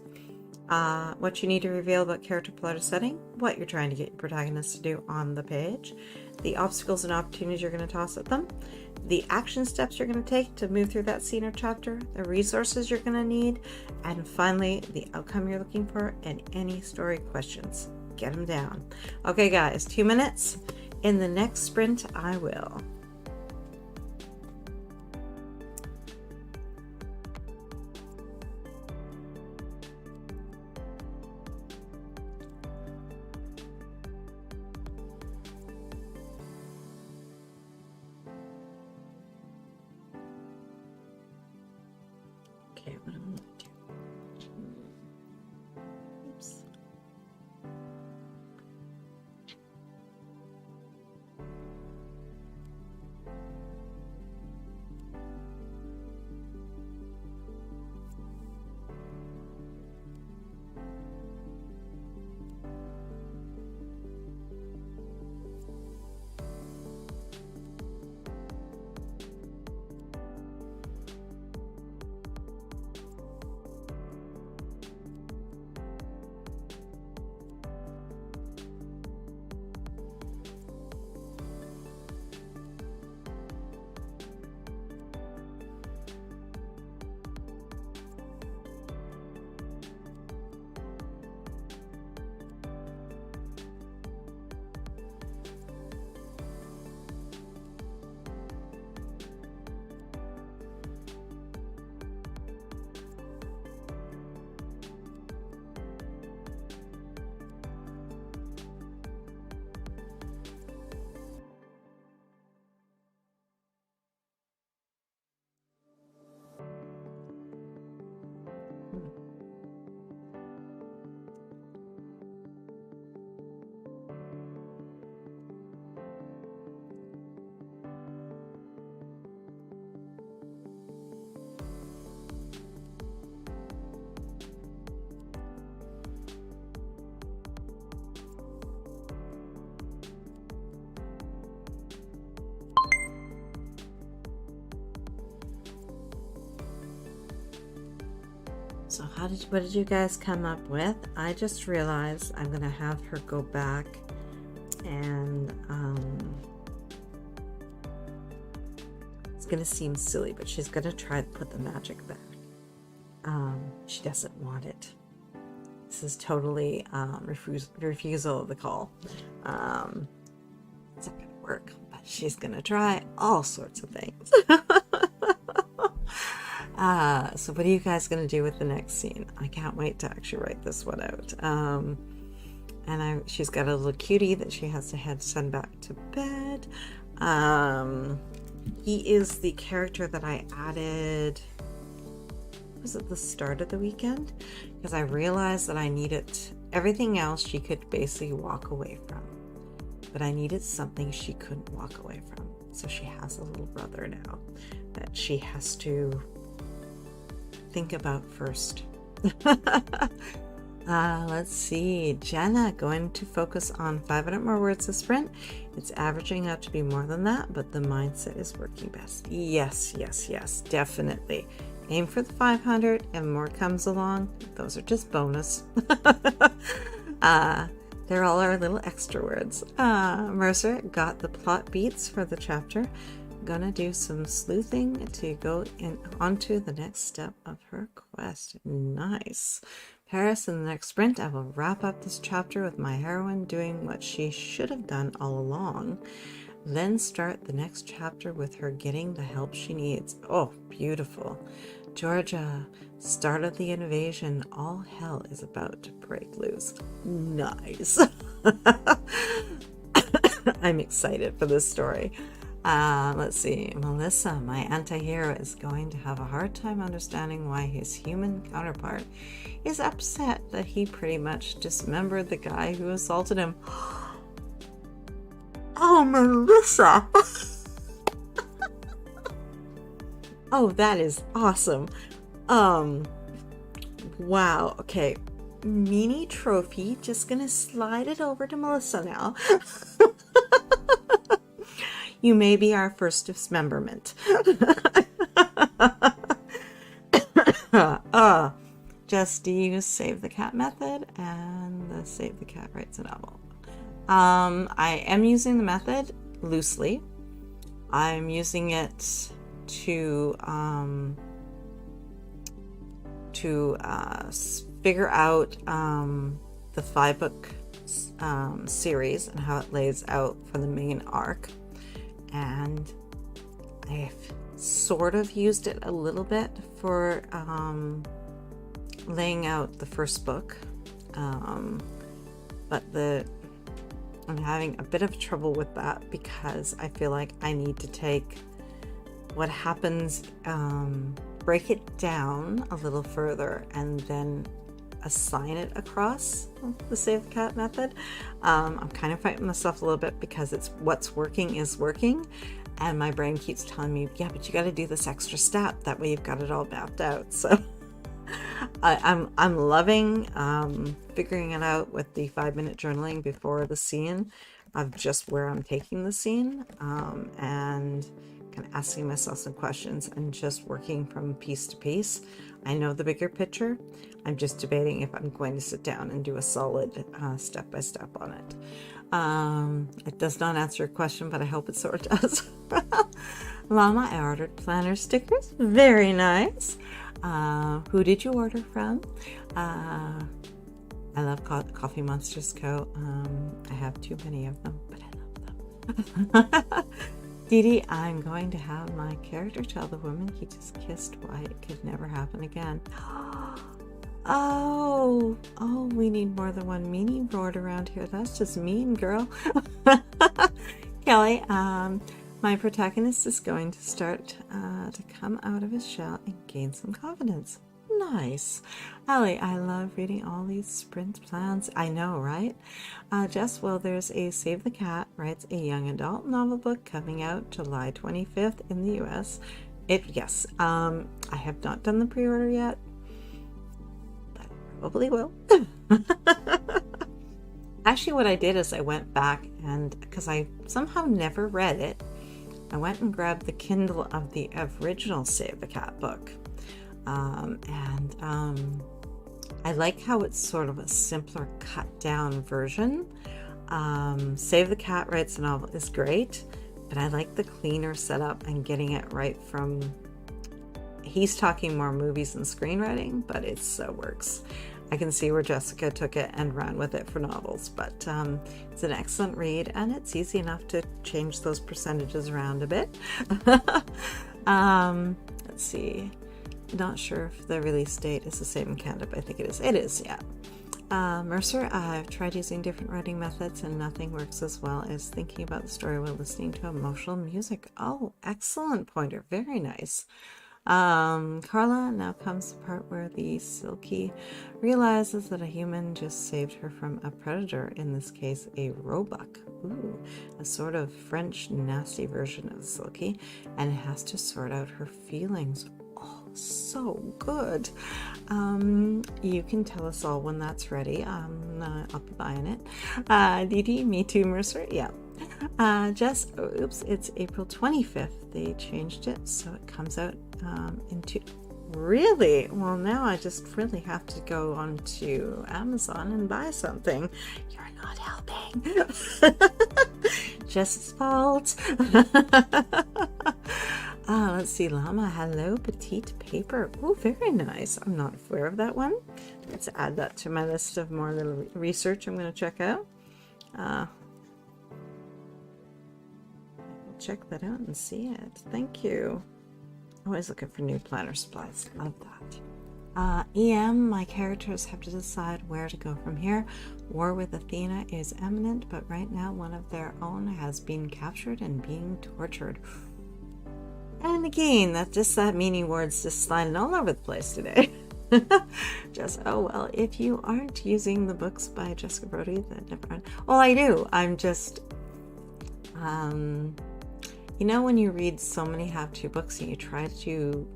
A: what you need to reveal about character, plot, or setting, what you're trying to get your protagonist to do on the page, the obstacles and opportunities you're going to toss at them, the action steps you're going to take to move through that scene or chapter, the resources you're going to need, and finally, the outcome you're looking for and any story questions. Get them down. Okay, guys, 2 minutes. In the next sprint, I will. Okay, what am I going to do? Oops. So what did you guys come up with? I just realized I'm gonna have her go back and it's gonna seem silly, but she's gonna try to put the magic back. She doesn't want it. This is totally refusal of the call. It's not gonna work, but she's gonna try all sorts of things. So what are you guys going to do with the next scene? I can't wait to actually write this one out. She's got a little cutie that she has to send back to bed. He is the character that I added, was it the start of the weekend? Because I realized that I needed everything else she could basically walk away from. But I needed something she couldn't walk away from. So she has a little brother now that she has to think about first. Let's see. Jenna, going to focus on 500 more words a sprint. It's averaging out to be more than that, but the mindset is working best. Yes, definitely. Aim for the 500 and more comes along. Those are just bonus. They're all our little extra words. Mercer got the plot beats for the chapter. Gonna do some sleuthing to go onto the next step of her quest. Nice. Paris, in the next sprint, I will wrap up this chapter with my heroine doing what she should have done all along. Then start the next chapter with her getting the help she needs. Oh, beautiful. Georgia, start of the invasion. All hell is about to break loose. Nice. I'm excited for this story. Let's see. Melissa, my anti-hero, is going to have a hard time understanding why his human counterpart is upset that he pretty much dismembered the guy who assaulted him. Oh, Melissa! Oh, that is awesome. Wow. Okay. Mini trophy. Just gonna slide it over to Melissa now. You may be our first dismemberment. just use Save the Cat method and the Save the Cat Writes a Novel. I am using the method loosely. I'm using it to figure out the 5-book series and how it lays out for the main arc, and I've sort of used it a little bit for laying out the first book, but I'm having a bit of trouble with that because I feel like I need to take what happens, break it down a little further, and then assign it across the Save the Cat method. I'm kind of fighting myself a little bit because it's what's working is working, and my brain keeps telling me, yeah, but you got to do this extra step, that way you've got it all mapped out. So I'm loving figuring it out with the 5-minute journaling before the scene of just where I'm taking the scene, and kind of asking myself some questions and just working from piece to piece. I know the bigger picture. I'm just debating if I'm going to sit down and do a solid step-by-step on it. It does not answer your question, but I hope it sort of does. Llama, I ordered planner stickers. Very nice. Who did you order from? I love Coffee Monsters Co. I have too many of them, but I love them. Dee Dee, I'm going to have my character tell the woman he just kissed why it could never happen again. Oh, we need more than one meaning board around here. That's just mean, girl. Kelly, my protagonist is going to start to come out of his shell and gain some confidence. Nice. Allie, I love reading all these sprint plans. I know, right? Jess, well, there's a Save the Cat Writes a Young Adult novel book coming out July 25th in the US. Yes, I have not done the pre-order yet, but I probably will. Actually, what I did is I went back, and because I somehow never read it, I went and grabbed the Kindle of the original Save the Cat book. I like how it's sort of a simpler cut down version. Save the Cat Writes a Novel is great, but I like the cleaner setup and getting it right from, he's talking more movies and screenwriting, but it so works. I can see where Jessica took it and ran with it for novels, but it's an excellent read, and it's easy enough to change those percentages around a bit. Let's see. Not sure if the release date is the same in Canada, but I think it is. It is, yeah. Mercer, I've tried using different writing methods and nothing works as well as thinking about the story while listening to emotional music. Oh, excellent pointer. Very nice. Carla, now comes the part where the Silky realizes that a human just saved her from a predator, in this case a roebuck. Ooh, a sort of French nasty version of Silky, and has to sort out her feelings. Oh, so good. You can tell us all when that's ready. I'll be buying it. Dee Dee, me too, Mercer. Yeah. Jess, oops, it's April 25th. They changed it, so it comes out into... Really? Well, now I just really have to go onto Amazon and buy something. You're not helping. Jess's fault. Let's see, Llama, hello, petite paper. Oh, very nice. I'm not aware of that one. Let's add that to my list of more little research I'm going to check out. Check that out and see it. Thank you. Always looking for new planner supplies. Love that. EM, my characters have to decide where to go from here. War with Athena is imminent, but right now one of their own has been captured and being tortured. And again, that meaning word's just sliding all over the place today. Just, oh well, if you aren't using the books by Jessica Brody, then never mind. Well, I do. I'm just, you know, when you read so many how-to books and you try to,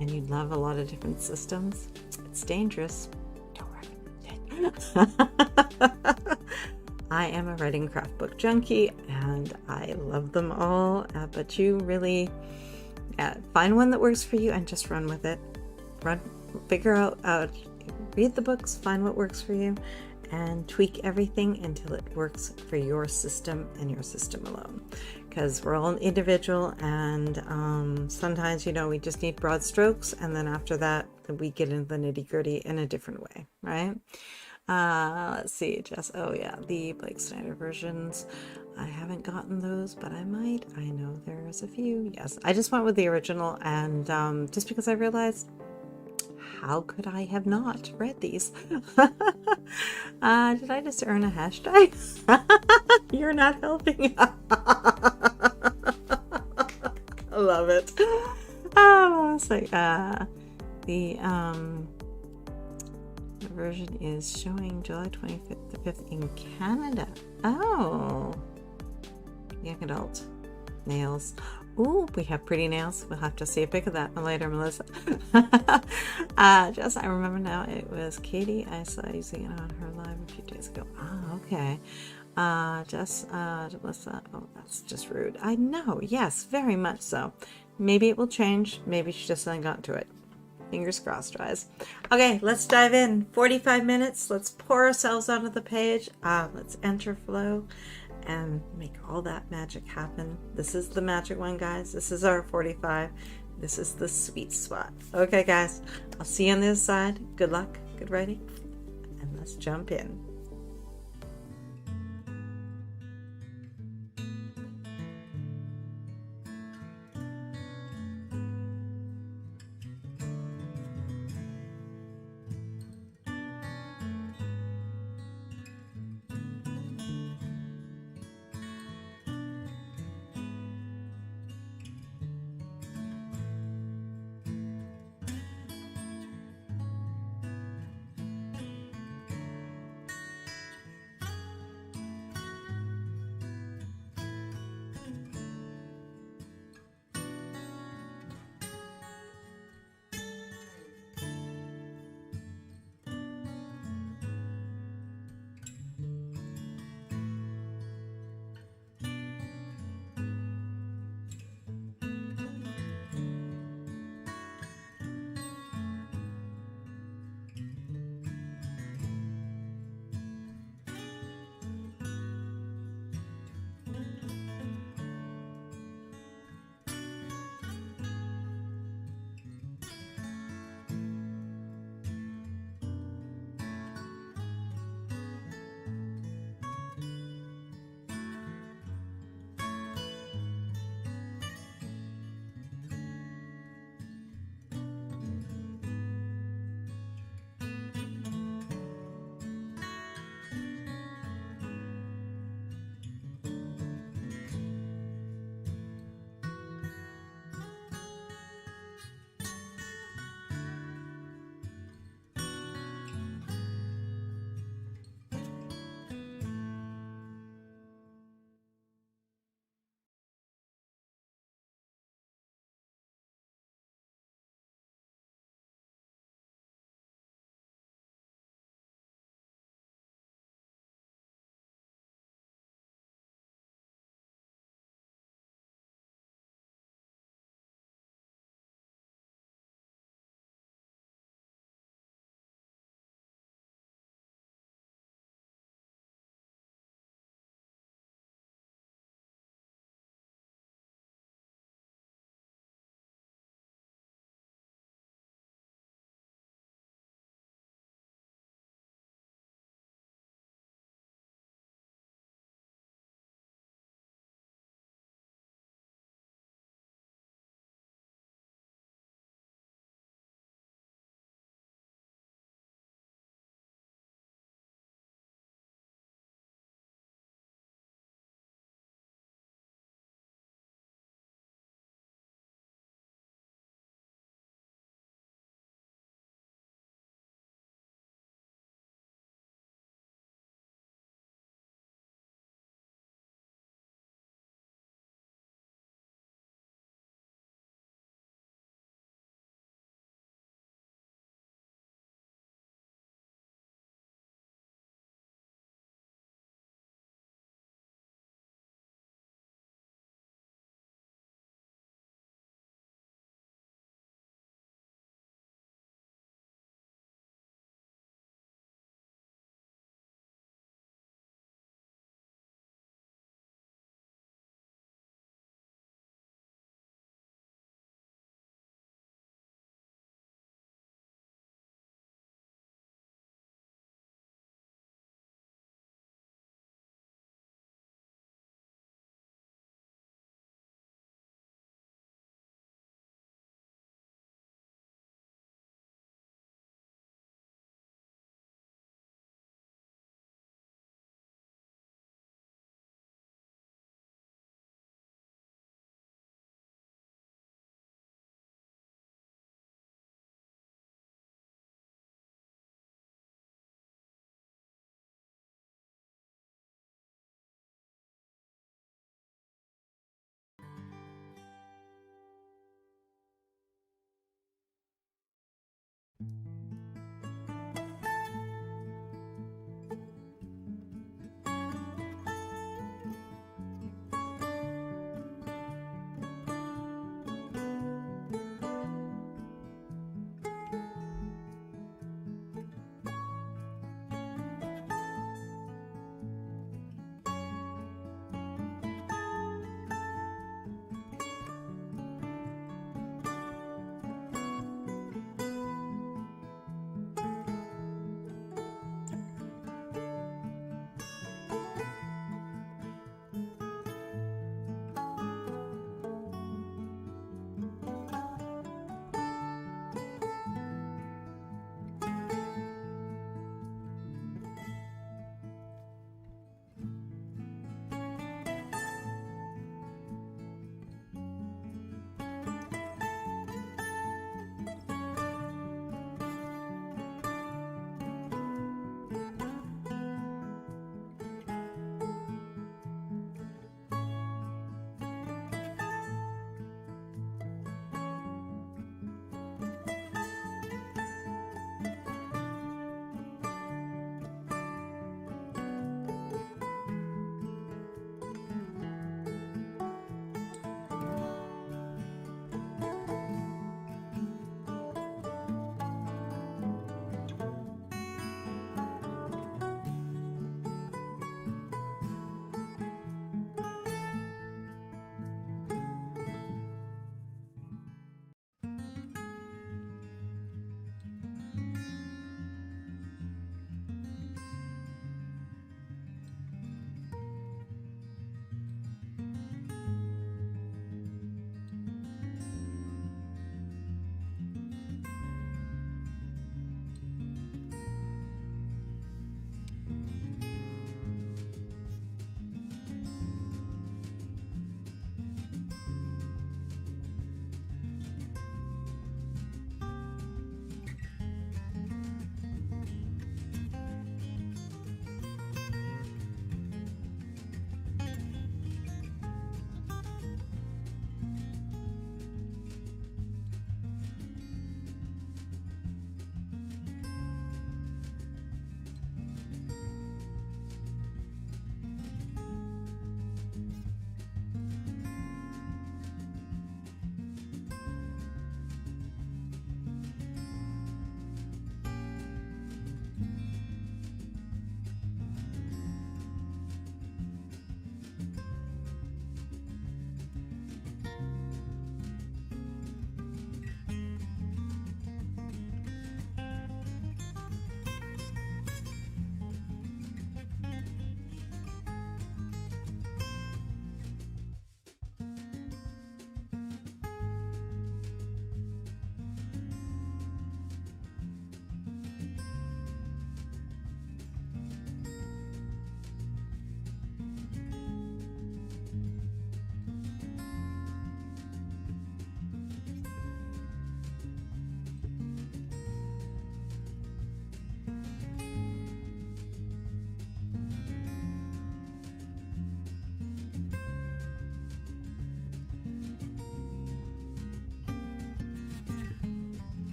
A: and you love a lot of different systems, it's dangerous. Don't recommend it. I am a writing craft book junkie and I love them all, but you really find one that works for you and just run with it. Figure out read the books, find what works for you, and tweak everything until it works for your system and your system alone. Because we're all individual, and sometimes, you know, we just need broad strokes, and then after that, we get into the nitty-gritty in a different way, right? Let's see, Jess. Oh yeah, the Blake Snyder versions. I haven't gotten those, but I might. I know there's a few. Yes, I just went with the original, and just because I realized, how could I have not read these? Did I just earn a hashtag? You're not helping. I love it. Oh, it's like the version is showing July 25th to 5th in Canada. Oh, young adult nails. Ooh, we have pretty nails. We'll have to see a pic of that later, Melissa. Just, I remember now, it was Katie. I saw using it on her live a few days ago. Oh, okay. Melissa, oh, that's just rude. I know, yes, very much so. Maybe it will change. Maybe she just hasn't gotten to it. Fingers crossed, guys. Okay, let's dive in. 45 minutes. Let's pour ourselves onto the page. Let's enter flow and make all that magic happen. This is the magic one, guys. This is our 45. This is the sweet spot. Okay, guys, I'll see you on the other side. Good luck, good writing, and let's jump in.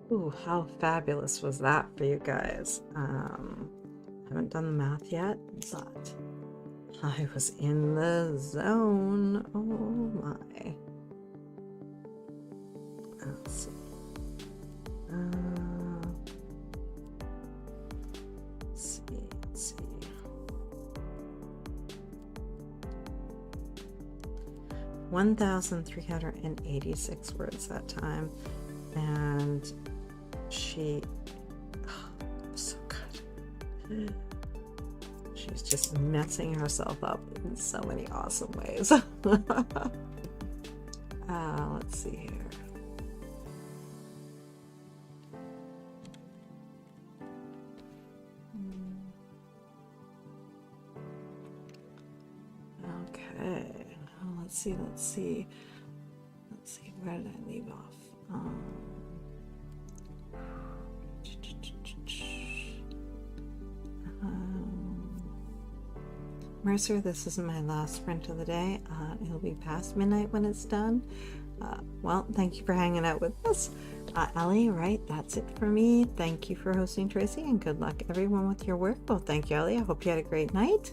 A: Ooh, how fabulous was that for you guys? Haven't done the math yet, but I was in the zone. Oh my. Let's see. Let's see. 1,386 words that time. And she, so good. She's just messing herself up in so many awesome ways. Let's see here. Okay. Let's see. Where did I leave off? Mercer, this is my last sprint of the day. It'll be past midnight when it's done. Well, thank you for hanging out with us. Ellie, right, that's it for me. Thank you for hosting, Tracy, and good luck everyone with your work. Well, thank you, Ellie. I hope you had a great night.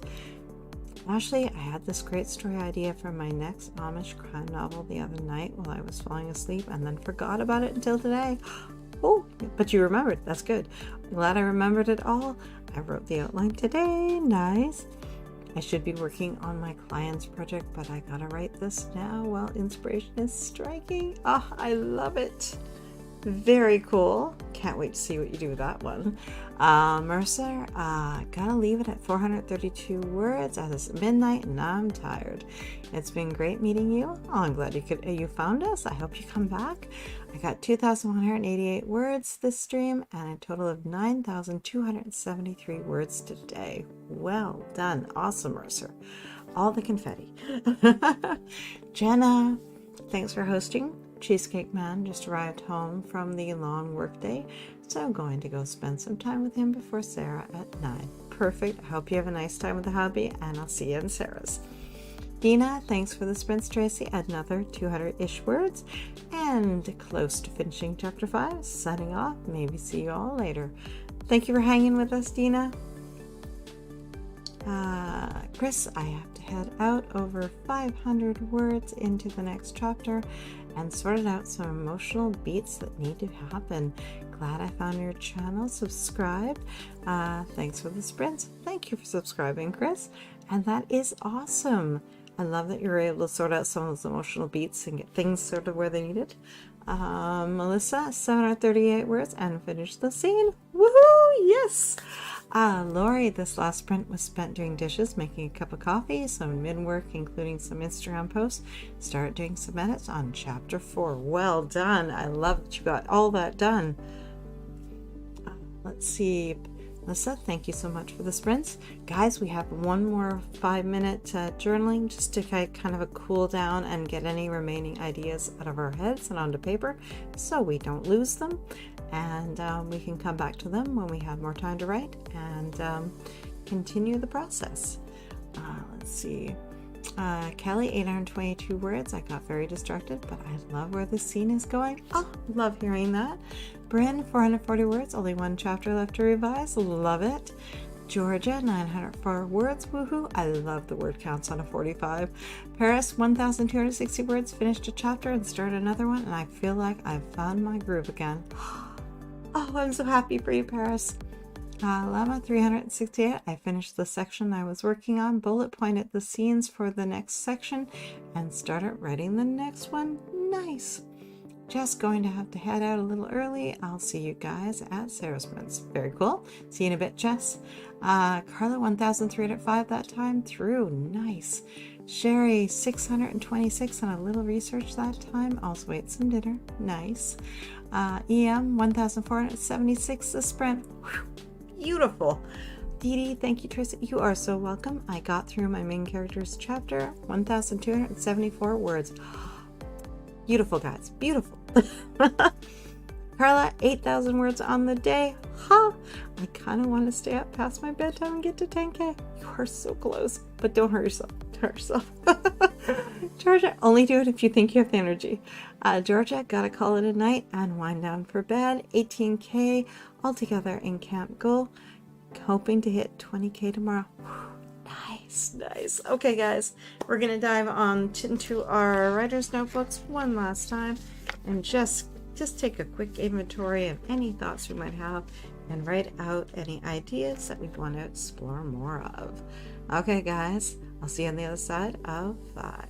A: Ashley, I had this great story idea for my next Amish crime novel the other night while I was falling asleep and then forgot about it until today. Oh, but you remembered. That's good. I'm glad I remembered it all. I wrote the outline today. Nice. I should be working on my client's project, but I gotta write this now while inspiration is striking. Oh, I love it. Very cool. Can't wait to see what you do with that one. Mercer, gotta leave it at 432 words as it's midnight and I'm tired. It's been great meeting you. Oh, I'm glad you found us. I hope you come back. I got 2,188 words this stream and a total of 9,273 words today. Well done. Awesome, Mercer. All the confetti. Jenna, thanks for hosting. Cheesecake Man just arrived home from the long workday, so I'm going to go spend some time with him before Sarah at 9. Perfect. I hope you have a nice time with the hubby, and I'll see you in Sarah's. Dina, thanks for the sprints, Tracy. Another 200-ish words, and close to finishing chapter 5. Signing off. Maybe see you all later. Thank you for hanging with us, Dina. Chris, I have to head out over 500 words into the next chapter and sorted out some emotional beats that need to happen. Glad I found your channel. Subscribed. Thanks for the sprints. Thank you for subscribing, Chris. And that is awesome. I love that you were able to sort out some of those emotional beats and get things sort of where they needed. Melissa, 738 words and finish the scene. Woohoo! Yes! Lori, this last sprint was spent doing dishes, making a cup of coffee, some mid-work, including some Instagram posts. Start doing some edits on chapter 4. Well done. I love that you got all that done. Let's see. Melissa, thank you so much for the sprints. Guys, we have one more 5-minute journaling just to kind of a cool down and get any remaining ideas out of our heads and onto paper so we don't lose them. And we can come back to them when we have more time to write and continue the process. Let's see. Kelly, 822 words. I got very distracted, but I love where the scene is going. Oh, love hearing that. Bryn, 440 words. Only one chapter left to revise. Love it. Georgia, 904 words. Woohoo. I love the word counts on a 45. Paris, 1,260 words. Finished a chapter and started another one, and I feel like I've found my groove again. Oh, I'm so happy for you, Paris. Llama, 368. I finished the section I was working on, bullet pointed the scenes for the next section, and started writing the next one. Nice. Just going to have to head out a little early. I'll see you guys at Sarah's Sprints. Very cool. See you in a bit, Jess. Carla, 1,305 that time through. Nice. Sherry, 626 and a little research that time. Also ate some dinner. Nice. EM, 1,476 the sprint. Whew. Beautiful. Dee Dee, thank you, Tracy. You are so welcome. I got through my main character's chapter, 1,274 words. Beautiful, guys. Beautiful. Carla, 8,000 words on the day. Ha! I kind of want to stay up past my bedtime and get to 10K. You are so close, but don't hurt yourself. Don't hurt yourself. Georgia, only do it if you think you have the energy. Georgia, gotta call it a night and wind down for bed. 18K altogether in camp goal. Hoping to hit 20K tomorrow. Nice, nice. Okay, guys, we're gonna dive on into our writer's notebooks one last time and just take a quick inventory of any thoughts we might have and write out any ideas that we want to explore more of. Okay, guys, I'll see you on the other side of 5.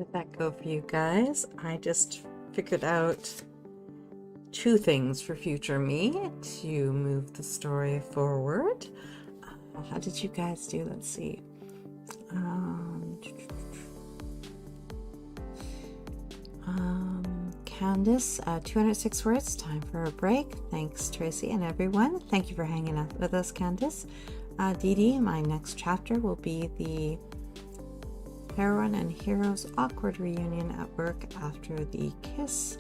A: How did that go for you guys? I just figured out 2 things for future me to move the story forward. How did you guys do? Let's see. Candace, 206 words. Time for a break. Thanks, Tracy and everyone. Thank you for hanging out with us, Candace. Dee Dee, my next chapter will be the heroine and hero's awkward reunion at work after the kiss,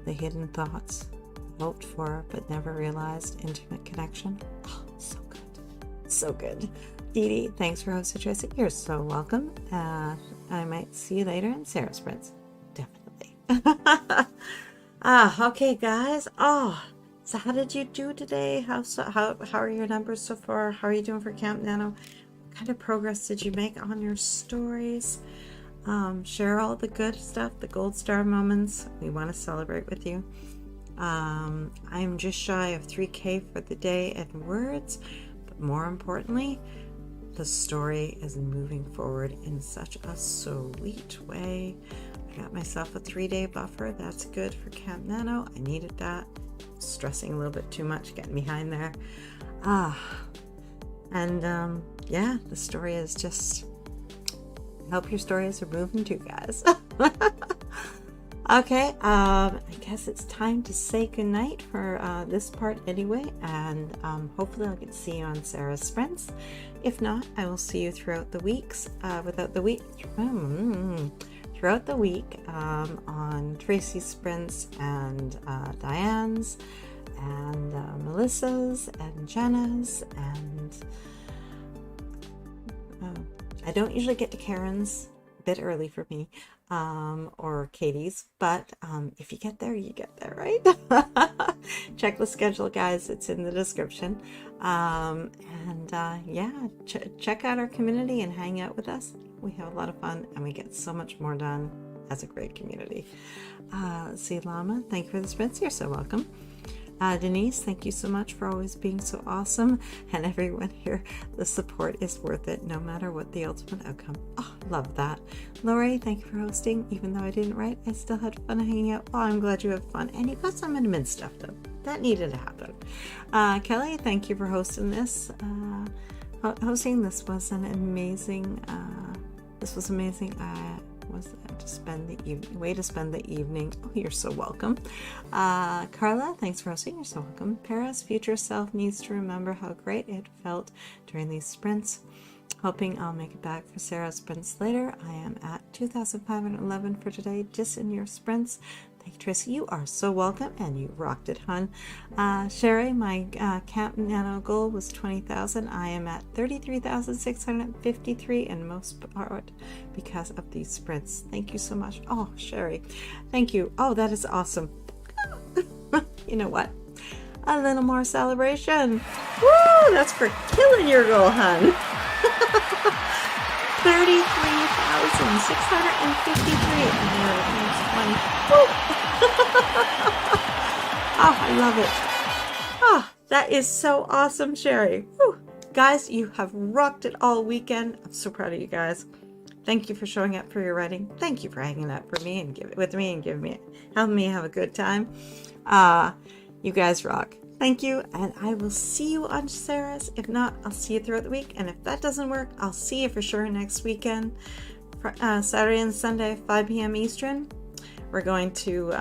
A: the hidden thoughts, hoped for but never realized intimate connection. Oh, so good. So good. Dee Dee, thanks for hosting, Tracy. You're so welcome. I might see you later in Sarah's Sprints. Definitely. Okay, guys. So how did you do today? How are your numbers so far? How are you doing for Camp Nano? What kind of progress did you make on your stories? Share all the good stuff, the gold star moments. We want to celebrate with you. I'm just shy of 3K for the day in words, but more importantly, the story is moving forward in such a sweet way. I got myself a 3-day buffer. That's good for Camp Nano. I needed that. Stressing a little bit too much, getting behind there. Yeah, the story is just, I hope your stories are moving too, guys. Okay, I guess it's time to say goodnight for this part anyway, and hopefully I'll get to see you on Sarah's Sprints. If not, I will see you throughout the weeks, throughout the week on Tracy's Sprints and Diane's and Melissa's and Jenna's, and I don't usually get to Karen's, a bit early for me, or Katie's, but if you get there, you get there, right? Check the schedule, guys. It's in the description. Check out our community and hang out with us. We have a lot of fun and we get so much more done as a great community. Let's see, Lama, thank you for the sprints. You're so welcome. Denise, thank you so much for always being so awesome. And everyone here, the support is worth it no matter what the ultimate outcome. Oh, love that. Lori, thank you for hosting. Even though I didn't write, I still had fun hanging out. Oh, I'm glad you had fun. And you got some admin stuff done. That needed to happen. Kelly, thank you for hosting this. Hosting this was an amazing, way to spend the evening. Oh, you're so welcome. Carla, thanks for hosting. You're so welcome. Paris, future self needs to remember how great it felt during these sprints. Hoping I'll make it back for Sarah's sprints later. I am at 2,511 for today, just in your sprints. Thank you, Tracy. You are so welcome, and you rocked it, hun. Sherry, my Camp Nano goal was 20,000. I am at 33,653, in most part because of these sprints. Thank you so much. Oh, Sherry, thank you. Oh, that is awesome. You know what? A little more celebration. Woo! That's for killing your goal, hun. 33,653. Oh, I love it. Oh, that is so awesome, Sherry. Whew. Guys, you have rocked it all weekend. I'm so proud of you guys. Thank you for showing up for your writing. Thank you for hanging out for me and helping me have a good time. You guys rock. Thank you, and I will see you on Sarah's. If not, I'll see you throughout the week, and if that doesn't work, I'll see you for sure next weekend, Saturday and Sunday, 5 p.m. Eastern, we're going to,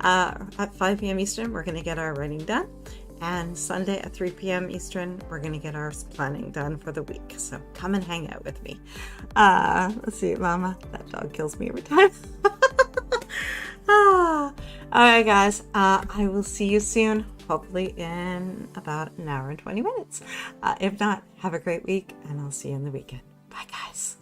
A: at 5 p.m. Eastern, we're going to get our writing done. And Sunday at 3 p.m. Eastern, we're going to get our planning done for the week. So come and hang out with me. Let's see, Mama. That dog kills me every time. All right, guys. I will see you soon. Hopefully in about an hour and 20 minutes. If not, have a great week, and I'll see you in the weekend. Bye, guys.